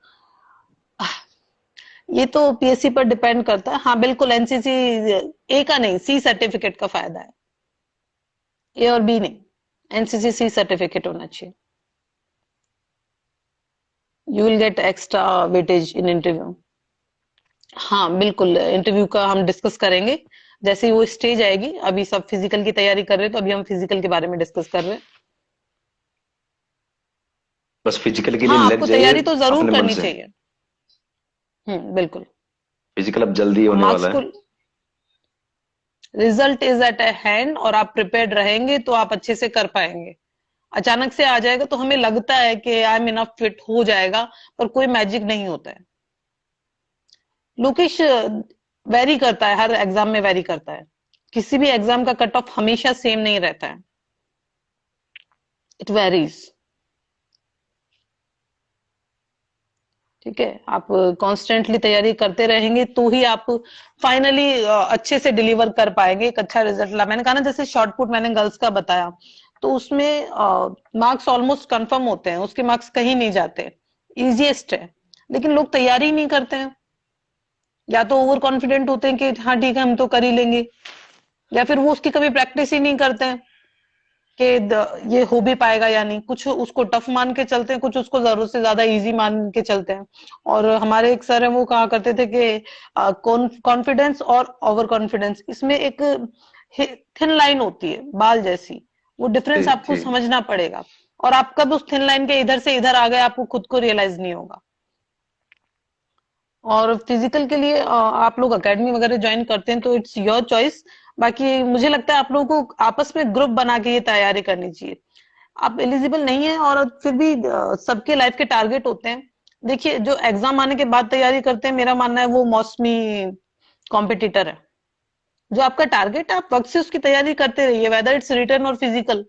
ये तो पीएससी पर डिपेंड करता है। हाँ बिल्कुल, एनसीसी ए का नहीं, सी सर्टिफिकेट का फायदा है। ए और बी नहीं, एनसीसी सी सर्टिफिकेट होना चाहिए। You will get extra weightage in interview. हाँ बिल्कुल, इंटरव्यू का हम डिस्कस करेंगे जैसे ही वो स्टेज आएगी। अभी सब फिजिकल की तैयारी कर रहे हैं तो अभी हम फिजिकल के बारे में डिस्कस कर रहे हैं। बस फिजिकल के लिए हाँ, लग आपको जाइए तैयारी तो जरूर अपने मन करनी से। चाहिए। बिल्कुल। फिजिकल अब जल्दी होने मार्क्स वाला को, है। Result is at a hand और आप प्रिपेयर्ड रहेंगे तो आप अच्छे से कर पाएंगे। अचानक से आ जाएगा तो हमें लगता है कि आई एम इनफ फिट, हो जाएगा, पर कोई मैजिक नहीं होता है। लोकेश, वेरी करता है, हर एग्जाम में वेरी करता है। किसी भी एग्जाम का कट ऑफ हमेशा सेम नहीं रहता है, इट वेरीज। ठीक है, आप कॉन्स्टेंटली तैयारी करते रहेंगे तो ही आप फाइनली अच्छे से डिलीवर कर पाएंगे, एक अच्छा रिजल्ट ला। मैंने कहा ना, जैसे शॉर्ट पुट मैंने गर्ल्स का बताया तो उसमें मार्क्स ऑलमोस्ट कंफर्म होते हैं, उसके मार्क्स कहीं नहीं जाते, इजीएस्ट है। लेकिन लोग तैयारी ही नहीं करते हैं, या तो ओवर कॉन्फिडेंट होते हैं कि हाँ ठीक है हम तो कर ही लेंगे, या फिर वो उसकी कभी प्रैक्टिस ही नहीं करते हैं कि ये हो भी पाएगा या नहीं। कुछ उसको टफ मान के चलते हैं, कुछ उसको जरूरत से ज्यादा इजी मान के चलते हैं। और हमारे एक सर है, वो कहा करते थे कि कॉन्फिडेंस और ओवर कॉन्फिडेंस, इसमें एक थिन लाइन होती है बाल जैसी, वो डिफरेंस जी आपको जी। समझना पड़ेगा। और आप कब उस थिन लाइन के इधर से इधर आ गए आपको खुद को रियलाइज नहीं होगा। और फिजिकल के लिए आप लोग एकेडमी वगैरह ज्वाइन करते हैं तो इट्स योर चॉइस। बाकी मुझे लगता है आप लोगों को आपस में ग्रुप बना के ये तैयारी करनी चाहिए। आप एलिजिबल नहीं है और फिर भी सबके लाइफ के टारगेट होते हैं। देखिए, जो एग्जाम आने के बाद तैयारी करते हैं, मेरा मानना है वो मौसमी कॉम्पिटिटर है। जो आपका टारगेट है आप वक्त से उसकी तैयारी करते रहिए, वेदर इट्स रिटन और फिजिकल।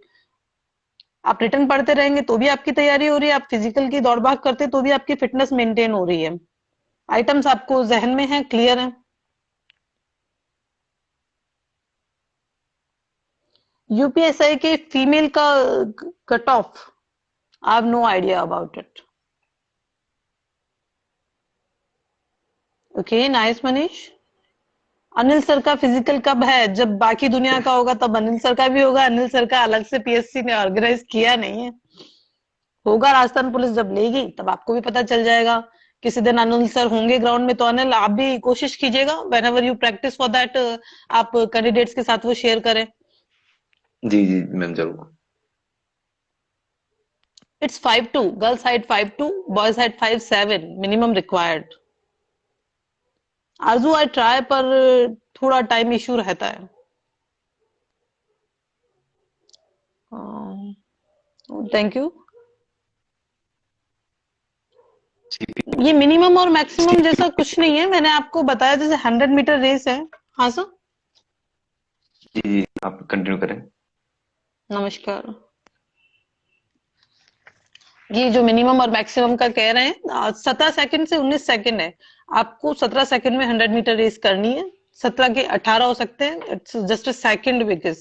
आप रिटर्न पढ़ते रहेंगे तो भी आपकी तैयारी हो रही है, आप फिजिकल की दौड़ भाग करते तो भी आपकी फिटनेस मेंटेन हो रही है। आइटम्स आपको जहन में है, क्लियर है। यूपीएसआई के फीमेल का cut off, I have no idea about it. Okay, nice Manish. Anil sir का फिजिकल कब है? जब बाकी दुनिया का होगा तब अनिल सर का भी होगा। अनिल सर का अलग से पीएससी ने ऑर्गेनाइज किया नहीं है, होगा राजस्थान पुलिस जब लेगी तब आपको भी पता चल जाएगा। किसी दिन अनिल सर होंगे ग्राउंड में, तो अनिल आप भी कोशिश कीजिएगा when ever you practice for that, आप कैंडिडेट्स के साथ वो शेयर करें। जी जी मैम जरूर। It's 5'2", girls height 5'2", boys height 5'7", minimum required. Aarzoo I try, पर थोड़ा टाइम इश्यू रहता है। Thank you. ये मिनिमम और मैक्सिमम जैसा कुछ नहीं है, मैंने आपको बताया जैसे 100 मीटर रेस है। हाँ सर, जी जी आप कंटिन्यू करें। नमस्कार। ये जो मिनिमम और मैक्सिमम का कह रहे हैं, 17 सेकंड से 19 सेकंड है। आपको 17 सेकंड में 100 मीटर रेस करनी है। 17 के 18 हो सकते हैं। It's just a second, because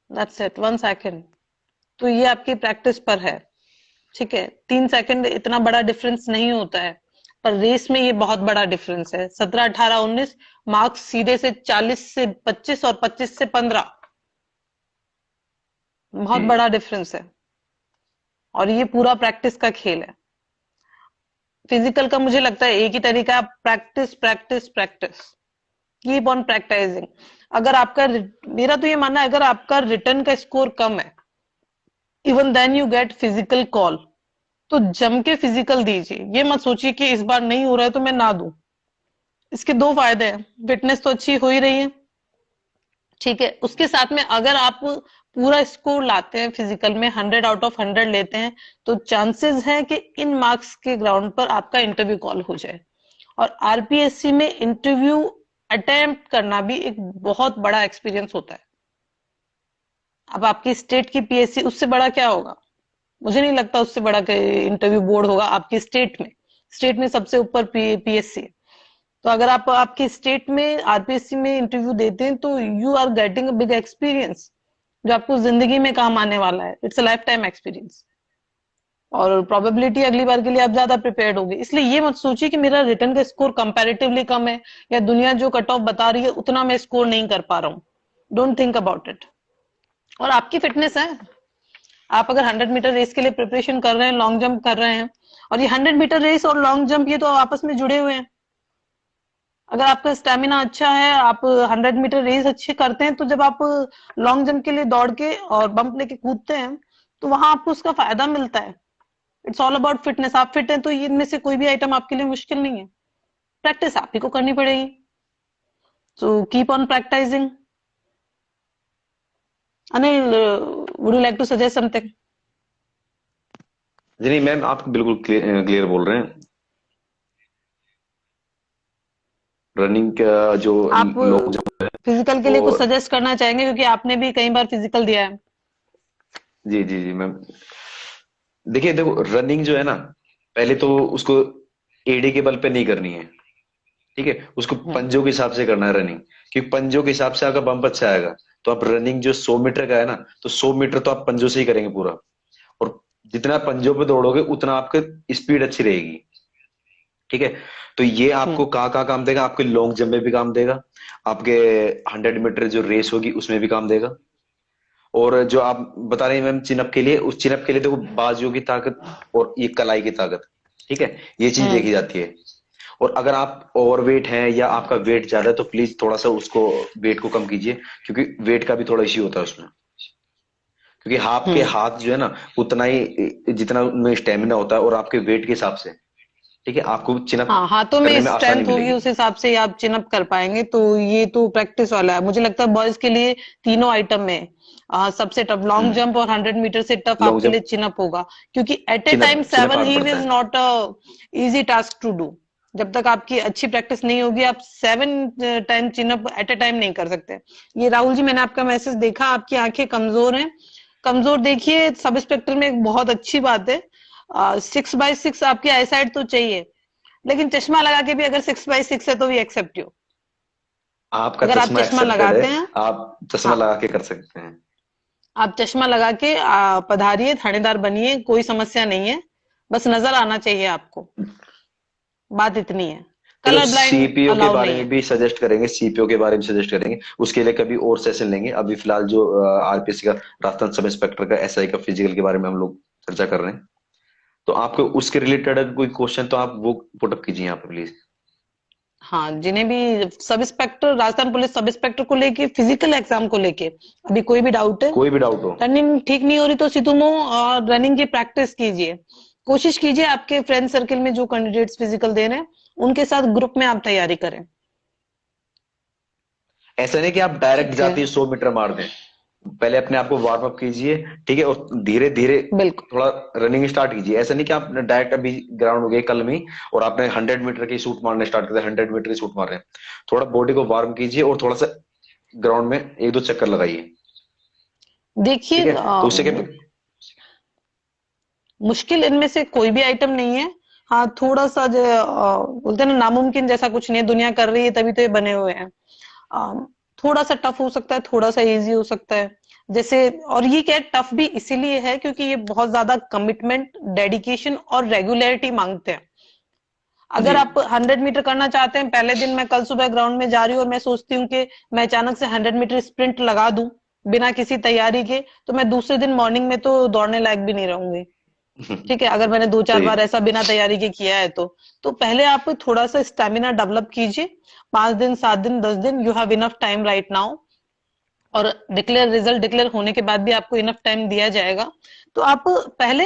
that's it, 1 second. तो ये आपकी प्रैक्टिस पर है, ठीक है। 3 सेकंड इतना बड़ा डिफरेंस नहीं होता है, पर रेस में ये बहुत बड़ा डिफरेंस है। 17, 18, 19 मार्क्स सीधे से 40 से 25 और 25 से 15, बहुत बड़ा डिफरेंस है। और ये पूरा प्रैक्टिस का खेल है। फिजिकल का मुझे लगता है एक ही तरीका है, practice practice practice, keep on practising. अगर आपका, मेरा तो ये मानना है, अगर आपका रिटर्न का स्कोर कम है, even then you get physical call, तो जम के फिजिकल दीजिए। ये मत सोचिए कि इस बार नहीं हो रहा है तो मैं ना दूं। इसके दो फायदे हैं, फिटनेस तो अच्छी हो ही रही है, ठीक है। उसके साथ में अगर आप पूरा स्कोर लाते हैं फिजिकल में, 100 आउट ऑफ 100 लेते हैं, तो चांसेस है कि इन मार्क्स के ग्राउंड पर आपका इंटरव्यू कॉल हो जाए। और आरपीएससी में इंटरव्यू अटेम्प्ट करना भी एक बहुत बड़ा एक्सपीरियंस होता है। अब आपकी स्टेट की पीएससी, उससे बड़ा क्या होगा? मुझे नहीं लगता उससे बड़ा इंटरव्यू बोर्ड होगा आपकी स्टेट में। स्टेट में सबसे ऊपर पीएससी है। तो अगर आप आपकी स्टेट में आरपीएससी में इंटरव्यू देते हैं, तो you are getting a big experience, जो आपको जिंदगी में काम आने वाला है। It's a life time experience, और प्रोबेबिलिटी अगली बार के लिए आप ज्यादा प्रिपेयर्ड होगे। इसलिए ये मत सोचिए कि मेरा रिटर्न का स्कोर कंपैरेटिवली कम है, या दुनिया जो कट ऑफ बता रही है उतना मैं स्कोर नहीं कर पा रहा हूँ। Don't think about it. और आपकी फिटनेस है, आप अगर 100 मीटर रेस के लिए प्रिपरेशन कर रहे हैं, लॉन्ग जंप कर रहे हैं, और ये 100 मीटर रेस और लॉन्ग जंप ये तो आपस में जुड़े हुए हैं। अगर आपका स्टेमिना अच्छा है, आप 100 मीटर रेस अच्छे करते हैं, तो जब आप लॉन्ग जंप के लिए दौड़ के और बम्प लेके कूदते हैं, तो वहां आपको उसका फायदा मिलता है। It's all about fitness. आप फिट हैं तो इनमें से कोई भी आइटम आपके लिए मुश्किल नहीं है। प्रैक्टिस आप ही को करनी पड़ेगी, so keep on practising. Anil, would you like to suggest something? जी नहीं मैम, आप बिल्कुल क्लियर बोल रहे हैं। रनिंग का जो आप लोग जो है फिजिकल के लिए वो, कुछ सजेस्ट करना चाहेंगे, क्योंकि आपने भी कई बार फिजिकल दिया है। जी जी जी मैम, देखिए देखो रनिंग जो है ना, पहले तो उसको एडी के बल पे नहीं करनी है, ठीक है। उसको पंजों के हिसाब से करना है रनिंग, क्योंकि पंजों के हिसाब से आपका बम्प अच्छा आएगा। तो आप रनिंग जो 100 मीटर का है ना, तो 100 मीटर तो आप पंजों से ही करेंगे पूरा। और जितना पंजों पे दौड़ोगे उतना आपकी स्पीड अच्छी रहेगी, ठीक है। तो ये आपको कहाँ कहाँ काम देगा? आपके लॉन्ग जंप में भी काम देगा, आपके 100 मीटर जो रेस होगी उसमें भी काम देगा। और जो आप बता रहे हैं मैम चिनअप के लिए, उस चिनअप के लिए देखो बाजुओं की ताकत और ये कलाई की ताकत, ठीक है, ये चीज देखी जाती है। और अगर आप ओवरवेट हैं या आपका वेट ज्यादा है, तो प्लीज थोड़ा सा उसको वेट को कम कीजिए, क्योंकि वेट का भी थोड़ा इश्यू होता है उसमें। क्योंकि आपके हाथ जो है ना, उतना ही जितना उनमें स्टेमिना होता है, और आपके वेट के हिसाब से, ठीक है, आपको चिनअप हाँ, हाथों करने में में आसानी स्ट्रेंथ होगी, मिलेगी। उस हिसाब से आप चिनअप कर पाएंगे। तो ये तो प्रैक्टिस वाला है। मुझे लगता है बॉयज के लिए तीनों आइटम में सबसे टफ लॉन्ग जंप और 100 मीटर से टफ लॉन्ग आपके लिए जंप, चिनअप होगा, क्योंकि at a time chin up chin up 7 hard heave पड़ता इज है। Not a easy task to do. जब तक आपकी अच्छी प्रैक्टिस नहीं होगी, आप 7 time chin up at a time नहीं कर सकते। ये राहुल जी, मैंने आपका मैसेज देखा, आपकी आंखें कमजोर हैं। कमजोर देखिए, सब स्पेक्ट्रम में एक बहुत अच्छी बात है। 6/6 आपकी आईसाइट तो चाहिए, लेकिन चश्मा लगा के भी अगर 6/6 है तो भी एक्सेप्ट यू। आपका अगर आप चश्मा चश्मा एक्सेप्टेड है, लगाते हैं, आप चश्मा हाँ, लगा के कर सकते हैं। आप चश्मा लगा के पधारिए, थानेदार बनिए, कोई समस्या नहीं है, बस नजर आना चाहिए आपको, बात इतनी है। चलो कलर ब्लाइंड सीपीओ के अलाउ बारे नहीं में है। भी सजेस्ट करेंगे, सीपीओ के बारे में सजेस्ट करेंगे, उसके लिए कभी और सेशन लेंगे। अभी फिलहाल जो आरपीएससी का, राजस्थान सब इंस्पेक्टर का, एसआई का फिजिकल के बारे में हम लोग चर्चा कर रहे हैं। तो आपको उसके रिलेटेड अगर कोई क्वेश्चन तो आप वो पुटअप कीजिए यहाँ पे प्लीज। हाँ, जिन्हें भी sub inspector, Rajasthan police sub inspector को लेके, फिजिकल एग्जाम को लेके अभी कोई भी डाउट है, कोई भी डाउट हो। रनिंग ठीक नहीं हो रही तो सितुमो और रनिंग की प्रैक्टिस कीजिए। कोशिश कीजिए आपके फ्रेंड सर्कल में जो कैंडिडेट्स फिजिकल दे रहे हैं उनके साथ ग्रुप में आप तैयारी करें। ऐसा नहीं कि आप डायरेक्ट ठीक है, जाते ही 100 मीटर मार दें। पहले अपने आप को वार्म अप कीजिए, ठीक है, और धीरे धीरे बिल्कुल। थोड़ा रनिंग स्टार्ट कीजिए। ऐसा नहीं कि आप डायरेक्ट अभी ग्राउंड हो गए कल में ही और आपने 100 मीटर की शूट मारने स्टार्ट कर दिया, 100 मीटर की शूट मार रहे हैं। थोड़ा बॉडी को वार्म कीजिए और थोड़ा सा ग्राउंड में एक दो चक्कर लगाइए, ठीक देखिए, है। तो उससे क्या, मुश्किल इनमें से कोई भी आइटम नहीं है। हाँ, थोड़ा सा जो बोलते हैं ना, नामुमकिन जैसा कुछ नहीं है, दुनिया कर रही है तभी तो ये बने हुए हैं। थोड़ा सा टफ हो सकता है, थोड़ा सा इजी हो सकता है, जैसे, और ये क्या टफ भी इसीलिए है क्योंकि ये बहुत ज्यादा कमिटमेंट, डेडिकेशन और रेगुलरिटी मांगते हैं। जी अगर आप 100 मीटर करना चाहते हैं, पहले दिन मैं कल सुबह ग्राउंड में जा रही हूँ और मैं सोचती हूँ कि मैं अचानक से 100 मीटर स्प्रिंट लगा दूं बिना किसी तैयारी के, तो मैं दूसरे दिन मॉर्निंग में तो दौड़ने लायक भी नहीं रहूंगी। ठीक है, अगर मैंने दो चार सही। बार ऐसा बिना तैयारी के किया है तो पहले आप थोड़ा सा स्टेमिना डेवलप कीजिए। 5 दिन, 7 दिन, 10 दिन, you have enough time right now. और रिजल्ट डिक्लेयर होने के बाद भी आपको इनफ टाइम दिया जाएगा। तो आप पहले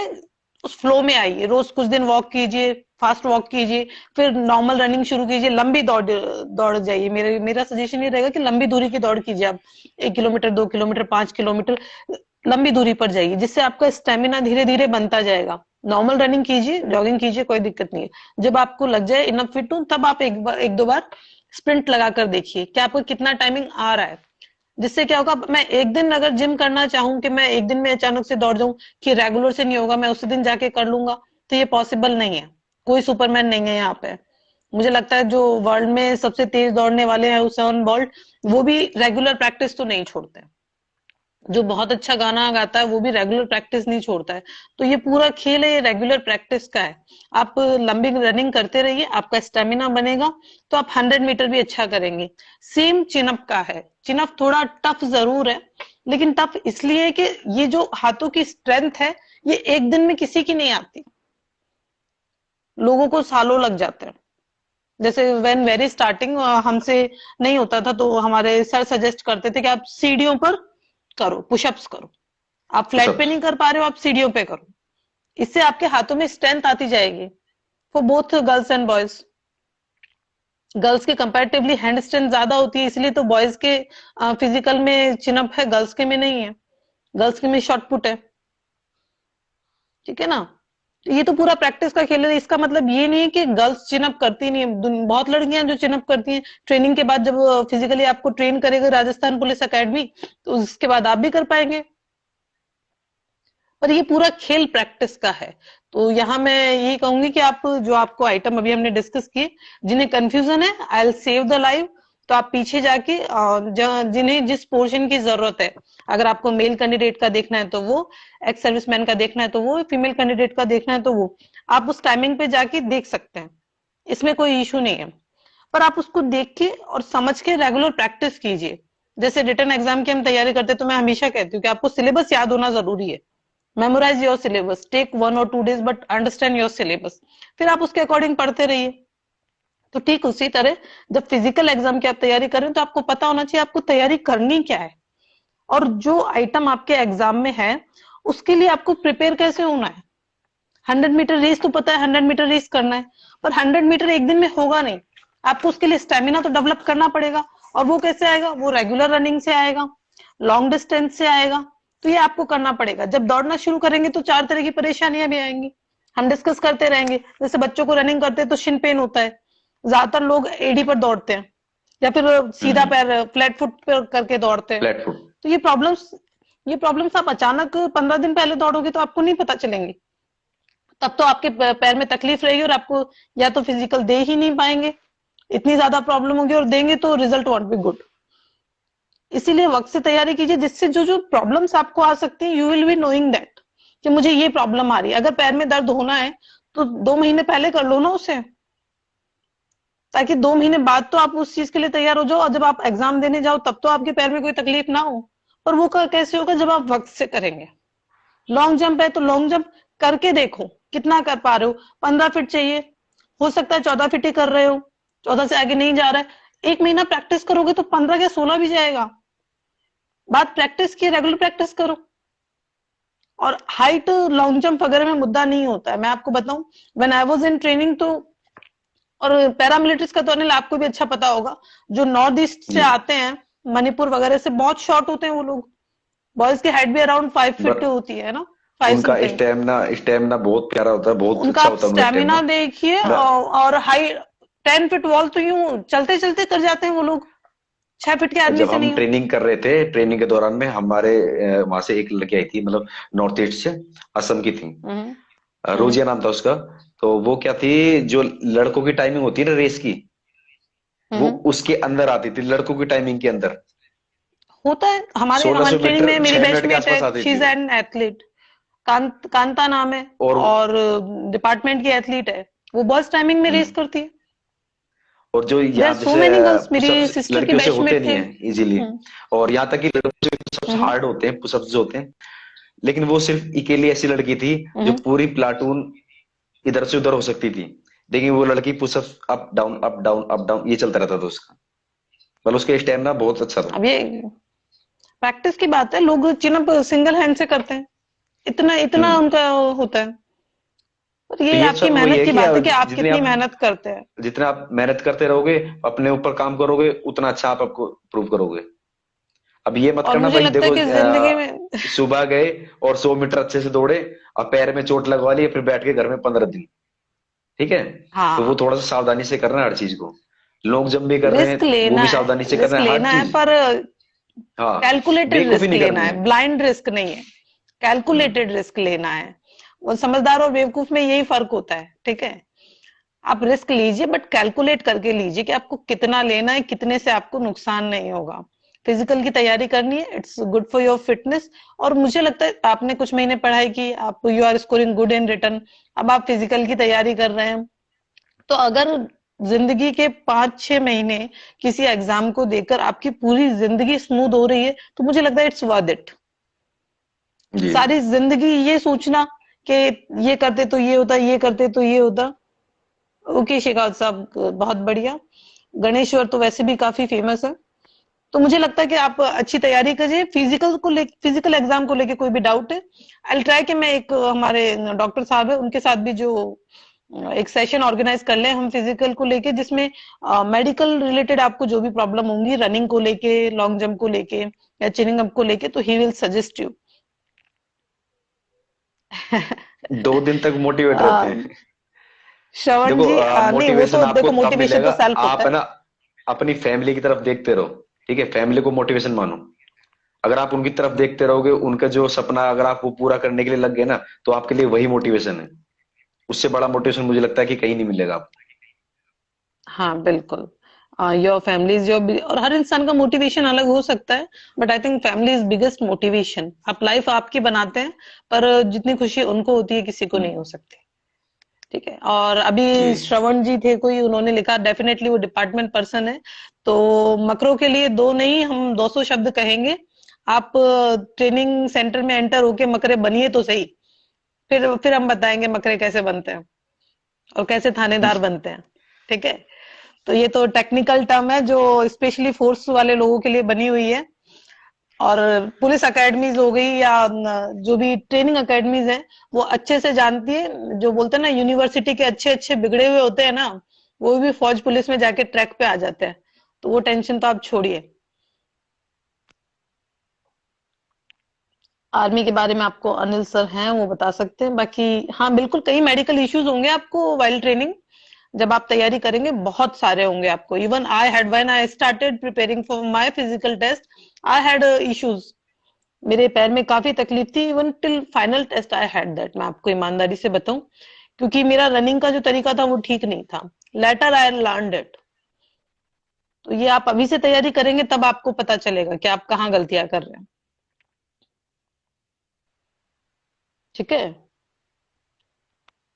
उस फ्लो में आइए, रोज कुछ दिन वॉक कीजिए, फास्ट वॉक कीजिए, फिर नॉर्मल रनिंग शुरू कीजिए, लंबी दौड़ दौड़ जाइए। मेरा सजेशन ये रहेगा कि लंबी दूरी की दौड़ कीजिए आप, 1 किलोमीटर, 2 किलोमीटर, 5 किलोमीटर, लंबी दूरी पर जाइए, जिससे आपका स्टेमिना धीरे धीरे बनता जाएगा। नॉर्मल रनिंग कीजिए, जॉगिंग कीजिए, कोई दिक्कत नहीं है। जब आपको लग जाए इनफ फिट हूं, तब आप एक दो बार स्प्रिंट लगा कर देखिए कि आपको कितना टाइमिंग आ रहा है। जिससे क्या होगा, मैं एक दिन अगर जिम करना चाहूं कि मैं एक दिन में अचानक से दौड़ जाऊं, कि रेगुलर से नहीं होगा, मैं उसी दिन जाके कर लूंगा, तो ये पॉसिबल नहीं है। कोई सुपरमैन नहीं है यहाँ पे। मुझे लगता है जो वर्ल्ड में सबसे तेज दौड़ने वाले हैं, उसेन बोल्ट, वो भी रेगुलर प्रैक्टिस तो नहीं छोड़ते। जो बहुत अच्छा गाना गाता है वो भी रेगुलर प्रैक्टिस नहीं छोड़ता है। तो ये पूरा खेल है, ये रेगुलर प्रैक्टिस का है। आप लंबी रनिंग करते रहिए, आपका स्टेमिना बनेगा, तो आप 100 मीटर भी अच्छा करेंगे। सेम चिनअप का है। चिनअप थोड़ा टफ जरूर है, लेकिन टफ इसलिए कि ये जो हाथों की स्ट्रेंथ है, ये एक दिन में किसी की नहीं आती, लोगों को सालों लग जाते हैं। जैसे व्हेन वेरी स्टार्टिंग हमसे नहीं होता था, तो हमारे सर सजेस्ट करते थे कि आप सीढ़ियों पर करो, पुशअप्स करो। आप फ्लैट पे पुशअप्स। नहीं कर पा रहे हो, आप सीढ़ियों पे करो। इससे आपके हाथों में स्ट्रेंथ आती जाएगी, for both girls and boys. Girls के कंपैरेटिवली हैंड स्ट्रेंथ ज्यादा होती है, इसलिए तो बॉयज के फिजिकल में चिनअप है, गर्ल्स के में नहीं है। गर्ल्स के में शॉर्ट पुट है, ठीक है ना। तो ये तो पूरा प्रैक्टिस का खेल है। इसका मतलब ये नहीं है कि गर्ल्स चिनअप करती नहीं है, बहुत लड़कियां जो चिनअप करती हैं। ट्रेनिंग के बाद जब फिजिकली आपको ट्रेन करेगा राजस्थान पुलिस अकेडमी, तो उसके बाद आप भी कर पाएंगे। पर ये पूरा खेल प्रैक्टिस का है। तो यहाँ मैं यही कहूंगी कि आप जो आपको आइटम अभी हमने डिस्कस किए, जिन्हें कंफ्यूजन है, I will save the live. तो आप पीछे जाके जिन्हें जिस पोर्शन की जरूरत है, अगर आपको मेल कैंडिडेट का देखना है तो वो, एक्स सर्विसमैन का देखना है तो वो, फीमेल कैंडिडेट का देखना है तो वो, आप उस टाइमिंग पे जाके देख सकते हैं। इसमें कोई इशू नहीं है। पर आप उसको देख के और समझ के रेगुलर प्रैक्टिस कीजिए। जैसे रिटर्न एग्जाम की हम तैयारी करते हैं, तो मैं हमेशा कहती हूँ कि आपको सिलेबस याद होना जरूरी है। Memorise your syllabus, take 1 or 2 days, but understand your syllabus. फिर आप उसके अकॉर्डिंग पढ़ते रहिए। तो ठीक उसी तरह जब फिजिकल एग्जाम की आप तैयारी करें, तो आपको पता होना चाहिए आपको तैयारी करनी क्या है, और जो आइटम आपके एग्जाम में है उसके लिए आपको प्रिपेयर कैसे होना है। 100 मीटर रेस तो पता है, 100 मीटर रेस करना है, पर 100 मीटर एक दिन में होगा नहीं। आपको उसके लिए स्टेमिना तो डेवलप करना पड़ेगा, और वो कैसे आएगा, वो रेगुलर रनिंग से आएगा, लॉन्ग डिस्टेंस से आएगा। तो ये आपको करना पड़ेगा। जब दौड़ना शुरू करेंगे तो 4 तरह की परेशानियां भी आएंगी, हम डिस्कस करते रहेंगे। जैसे बच्चों को रनिंग करते हैं तो शिन पेन होता है, ज्यादातर लोग एडी पर दौड़ते हैं, या फिर सीधा पैर फ्लैट फुट पर करके दौड़ते हैं। प्लेटफॉर्म। तो ये प्रॉब्लम्स आप अचानक 15 दिन पहले दौड़ोगे तो आपको नहीं पता चलेंगी। तब तो आपके पैर में तकलीफ रहेगी, और आपको या तो फिजिकल दे ही नहीं पाएंगे, इतनी ज्यादा प्रॉब्लम होगी और देंगे तो रिजल्ट वॉन्ट बी गुड। इसीलिए वक्त से तैयारी कीजिए, जिससे जो जो प्रॉब्लम्स आपको आ सकती हैं, you will be knowing that कि मुझे ये प्रॉब्लम आ रही है। अगर पैर में दर्द होना है तो 2 महीने पहले कर लो ना उसे, ताकि 2 महीने बाद तो आप उस चीज के लिए तैयार हो जाओ, और जब आप एग्जाम देने जाओ तब तो आपके पैर में कोई तकलीफ ना हो। पर वो कैसे होगा, जब आप वक्त से करेंगे। लॉन्ग जंप है तो लॉन्ग जंप करके देखो कितना कर पा रहे हो। 15 फीट चाहिए, हो सकता है 14 फीट ही कर रहे हो, 14 से आगे नहीं जा रहा है। 1 महीना प्रैक्टिस करोगे तो 15 या 16 भी जाएगा। बात प्रैक्टिस की, रेगुलर प्रैक्टिस करो। और हाइट लॉन्ग जंप वगैरह में मुद्दा नहीं होता है। मैं आपको बताऊं, when I was in training, तो और पैरामिलिट्रीज का तो अनिल आपको भी अच्छा पता होगा, जो नॉर्थ ईस्ट से जी आते हैं, मणिपुर वगैरह से, बहुत शॉर्ट होते हैं वो लोग। बॉयज की हाइट भी अराउंड 5 फीट बट होती है ना, 5 उनका समथिंग। स्टेमिना स्टेमिना बहुत प्यारा होता है, बहुत उनका अच्छा आप होता है उनका स्टेमिना स्टेमिना। देखिए, मैं और हाई 10 फीट वॉल तो यूं चलते चलते कर जाते हैं वो लोग, 6 फीट के आदमी जब से हम नहीं हो। ट्रेनिंग कर रहे थे, ट्रेनिंग के दौरान में हमारे वहां से एक लड़की आई थी, मतलब नॉर्थ ईस्ट से, असम की थी। हम्म। हम्म। रोजिया नाम था उसका। तो वो क्या थी, जो लड़कों की टाइमिंग होती है ना रेस की, वो हम्म। उसके अंदर आती थी, लड़कों की टाइमिंग के अंदर। होता है, हमारे सोलह हमारे सौ ट्रेनिंग मीटर में मेरी 6 मिनट के बैचमेट है, आसपास आती शी थी इज वो। एन एथलीट, कांता नाम है, और और डिपार्टमेंट की एथलीट है। वो बस टाइमिंग में रेस हम्म, करती है। और जो देयर आर यहाँ सो जैसे मेनी गर्ल्स, मेरी पुशअप्स सिस्टर की लड़कियों से होते बैचमेट नहीं थे। है इजीली। और यहाँ तक कि लड़कियों से पुशअप्स हम्म। हार्ड होते हैं, पुशअप्स जो होते हैं। लेकिन वो सिर्फ अकेली ऐसी लड़की थी जो हम्म। पूरी प्लाटून इधर से उधर हो सकती थी। लेकिन वो लड़की pushups up down up down up down ये चलता रहता था उसका। मतलब उसका स्टेमिना बहुत अच्छा था। अब ये प्रैक्टिस की बात है, लोग चिनअप सिंगल हैंड से करते हैं, इतना इतना हम्म। उनका होता है। और तो ये ये आपकी सब वही मेहनत है की कि बात है कि आप जितने कितनी आप मेहनत करते हैं। जितना आप मेहनत करते रहोगे, अपने ऊपर काम करोगे, उतना अच्छा आप आपको प्रूव करोगे। अब ये मत और करना मुझे भाई, लगता है देखो कि जिंदगी में सुबह गए और 100 मीटर अच्छे से दौड़े, अब पैर में चोट लगवा ली, फिर बैठ के घर में 15 दिन। ठीक है। तो वो हाँ, थोड़ा सा सावधानी से करना है हर चीज को। लॉन्ग जंप भी कर रहे हैं, रिस्क वो लेना भी है, सावधानी से करना रिस्क है हर लेना है, चीज। पर हाँ, कैलकुलेटेड बेवकूफी रिस्क नहीं लेना करनी है, है। ब्लाइंड रिस्क नहीं है, हम्म। कैलकुलेटेड रिस्क लेना है। वो समझदार और बेवकूफ में यही फर्क होता है, ठीक है। आप रिस्क लीजिए, बट कैलकुलेट करके लीजिए कि आपको कितना लेना है, कितने से आपको नुकसान नहीं होगा। फिजिकल की तैयारी करनी है, it's good for your fitness. और मुझे लगता है आपने कुछ महीने पढ़ाई की, आप you are scoring good in return, अब आप फिजिकल की तैयारी कर रहे हैं। तो अगर जिंदगी के 5-6 महीने किसी एग्जाम को देकर आपकी पूरी जिंदगी स्मूथ हो रही है, तो मुझे लगता है इट्स वर्थ इट। जी सारी जिंदगी ये सोचना कि ये करते तो ये होता, ये करते तो ये होता। ओके शेखावत साहब, बहुत बढ़िया। गणेश्वर तो वैसे भी काफी फेमस है। तो मुझे लगता है कि आप अच्छी तैयारी करिए। फिजिकल एग्जाम को लेके कोई भी डाउट है, आई ट्राई कि मैं एक हमारे डॉक्टर साहब है उनके साथ भी जो एक सेशन ऑर्गेनाइज कर ले हम फिजिकल को लेके, जिसमें मेडिकल रिलेटेड आपको जो भी प्रॉब्लम होंगी, रनिंग को लेके, लॉन्ग जंप को लेके, या चिनिंग अप को लेके, तो ही विल सजेस्ट यू। 2 दिन तक मोटिवेट रहते हैं। श्रवण देखो, जी, नहीं वो मोटिवेशन तो आपको देखो, तब मोटिवेशन तो मिलेगा, सेल्फ होता आप है। है ना अपनी फैमिली की तरफ देखते रहो। ठीक है, फैमिली को मोटिवेशन मानो। अगर आप उनकी तरफ देखते रहोगे, उनका जो सपना अगर आप वो पूरा करने के लिए लग गए ना, तो आपके लिए वही मोटिवेशन है। उससे बड़ा मोटिवेशन मुझे लगता है कि कहीं नहीं मिलेगा आपको। हाँ बिल्कुल। योर फैमिली इज योर, और हर इंसान का मोटिवेशन अलग हो सकता है, but I think family is biggest motivation. आप लाइफ आपकी बनाते हैं, पर जितनी खुशी उनको होती है किसी को नहीं हो हम्म। सकती। ठीक है। और अभी जी श्रवण जी थे कोई, उन्होंने लिखा, डेफिनेटली वो डिपार्टमेंट पर्सन है, तो मकरों के लिए दो नहीं, हम 200 शब्द कहेंगे। आप ट्रेनिंग सेंटर में एंटर होके मकरे बनिए तो सही, फिर हम बताएंगे मकरे कैसे बनते हैं और कैसे थानेदार बनते हैं। ठीक है। तो ये तो टेक्निकल टर्म है जो स्पेशली फोर्स वाले लोगों के लिए बनी हुई है। और पुलिस एकेडमीज हो गई, या जो भी ट्रेनिंग एकेडमीज है, वो अच्छे से जानती है। जो बोलते हैं ना, यूनिवर्सिटी के अच्छे अच्छे बिगड़े हुए होते हैं ना, वो भी फौज पुलिस में जाके ट्रैक पे आ जाते हैं। तो वो टेंशन तो आप छोड़िए। आर्मी के बारे में आपको अनिल सर हैं, वो बता सकते हैं। बाकी हाँ बिल्कुल, कई मेडिकल इश्यूज होंगे आपको वाइल ट्रेनिंग, जब आप तैयारी करेंगे बहुत सारे होंगे आपको। Even I had, when I started preparing for my physical test, I had issues. मेरे पैर में काफी तकलीफ थी, even till final test I had that. मैं आपको ईमानदारी से बताऊं, क्योंकि मेरा रनिंग का जो तरीका था वो ठीक नहीं था। Later I learned it. तो ये आप अभी से तैयारी करेंगे तब आपको पता चलेगा कि आप कहाँ गलतियां कर रहे हैं। ठीक है,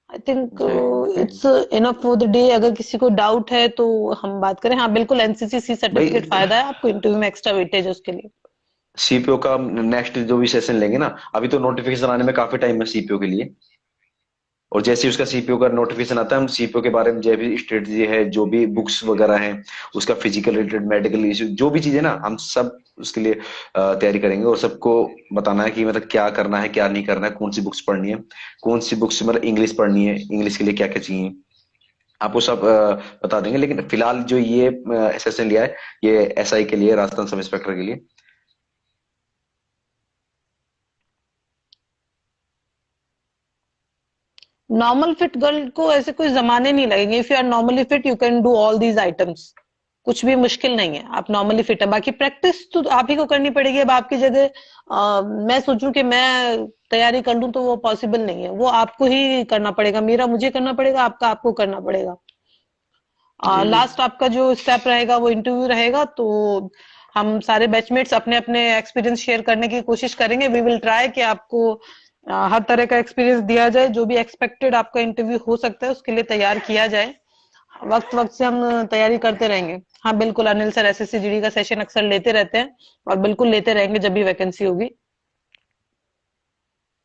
आई थिंक जी it's enough for the day. अगर किसी को डाउट है तो हम बात करें। हाँ बिल्कुल, एनसीसी सर्टिफिकेट भाई, फायदा है आपको, इंटरव्यू में एक्स्ट्रा वेटेज है उसके लिए। सीपीओ का नेक्स्ट जो भी सेशन लेंगे ना, अभी तो नोटिफिकेशन आने में काफी टाइम है सीपीओ के लिए। और जैसे ही उसका सीपीओ का नोटिफिकेशन आता है, हम सीपीओ के बारे में जो भी स्ट्रेटजी है, जो भी बुक्स वगैरह हैं, उसका फिजिकल रिलेटेड, मेडिकल इश्यू, जो भी चीजें ना, हम सब उसके लिए तैयारी करेंगे। और सबको बताना है कि मतलब क्या करना है, क्या नहीं करना है, कौन सी बुक्स पढ़नी है, कौन सी बुक्स मतलब इंग्लिश पढ़नी है, इंग्लिश के लिए क्या क्या चाहिए, आपको सब बता देंगे। लेकिन फिलहाल जो ये सेशन लिया है, ये एसआई के लिए, राजस्थान सब इंस्पेक्टर के लिए। नॉर्मल फिट गर्ल को ऐसे कोई जमाने नहीं लगेंगे। If you are normally fit you can do all these items. कुछ भी मुश्किल नहीं है, आप नॉर्मली फिट है। बाकी प्रैक्टिस तो आप ही को करनी पड़ेगी। अब आपकी जगह मैं सोचूं कि मैं तैयारी कर लूं तो वो पॉसिबल नहीं है, वो आपको ही करना पड़ेगा। मेरा मुझे करना पड़ेगा, आपका आपको करना पड़ेगा। जी जी लास्ट आपका जो स्टेप रहेगा वो इंटरव्यू रहेगा। तो हम सारे बैचमेट्स अपने अपने एक्सपीरियंस शेयर करने की कोशिश करेंगे। वी विल ट्राई कि आपको हर तरह का एक्सपीरियंस दिया जाए। जो भी एक्सपेक्टेड आपका इंटरव्यू हो सकता है उसके लिए तैयार किया जाए। वक्त वक्त से हम तैयारी करते रहेंगे। हाँ बिल्कुल, अनिल सर एसएससी जीडी का सेशन अक्सर लेते रहते हैं और बिल्कुल लेते रहेंगे जब भी वैकेंसी होगी।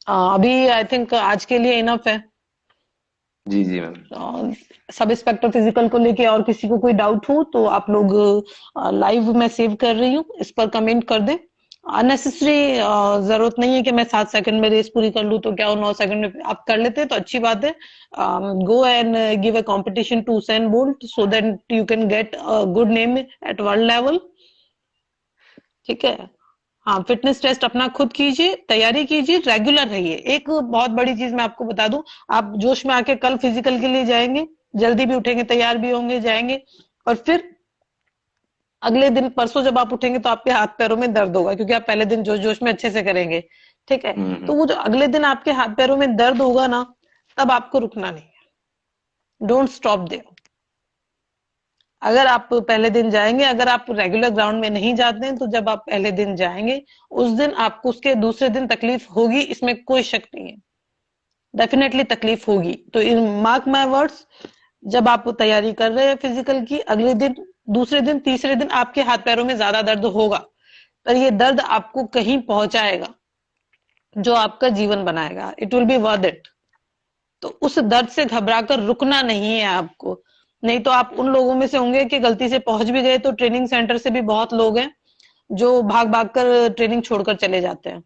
अभी आई थिंक आज के लिए इनफ है। जी जी मैम। सब इंस्पेक्टर फिजिकल को लेके और किसी को कोई डाउट हो तो आप लोग लाइव मैं सेव कर रही हूँ, इस पर कमेंट कर दें। अननेसेसरी जरूरत नहीं है कि मैं 7 सेकंड में रेस पूरी कर लूँ तो क्या हो, 9 सेकंड में आप कर लेते हैं तो अच्छी बात है। Go and give a competition to Usain Bolt so that you can get a good name at world level. ठीक है। हाँ, फिटनेस टेस्ट अपना खुद कीजिए, तैयारी कीजिए, रेगुलर रहिए। एक बहुत बड़ी चीज मैं आपको बता दूं, आप जोश में आके कल फिजिकल के लिए जाएंगे, जल्दी भी उठेंगे, तैयार भी होंगे, जाएंगे, और फिर अगले दिन परसों जब आप उठेंगे तो आपके हाथ पैरों में दर्द होगा क्योंकि आप पहले दिन जोश जोश में अच्छे से करेंगे। ठीक है। तो वो जो अगले दिन आपके हाथ पैरों में दर्द होगा ना, तब आपको रुकना नहीं है। Don't stop there. अगर आप पहले दिन जाएंगे, अगर आप रेगुलर ग्राउंड में नहीं जाते हैं तो जब आप पहले दिन जाएंगे उस दिन आपको उसके दूसरे दिन तकलीफ होगी, इसमें कोई शक नहीं है। डेफिनेटली तकलीफ होगी। तो इन मार्क माय वर्ड्स, जब आप तैयारी कर रहे हैं फिजिकल की, अगले दिन, दूसरे दिन, तीसरे दिन आपके हाथ पैरों में ज्यादा दर्द होगा, पर ये दर्द आपको कहीं पहुंचाएगा जो आपका जीवन बनाएगा। It will B worth it. तो उस दर्द से घबराकर रुकना नहीं है आपको। नहीं तो आप उन लोगों में से होंगे कि गलती से पहुंच भी गए तो ट्रेनिंग सेंटर से भी बहुत लोग हैं जो भाग भाग कर ट्रेनिंग छोड़कर चले जाते हैं।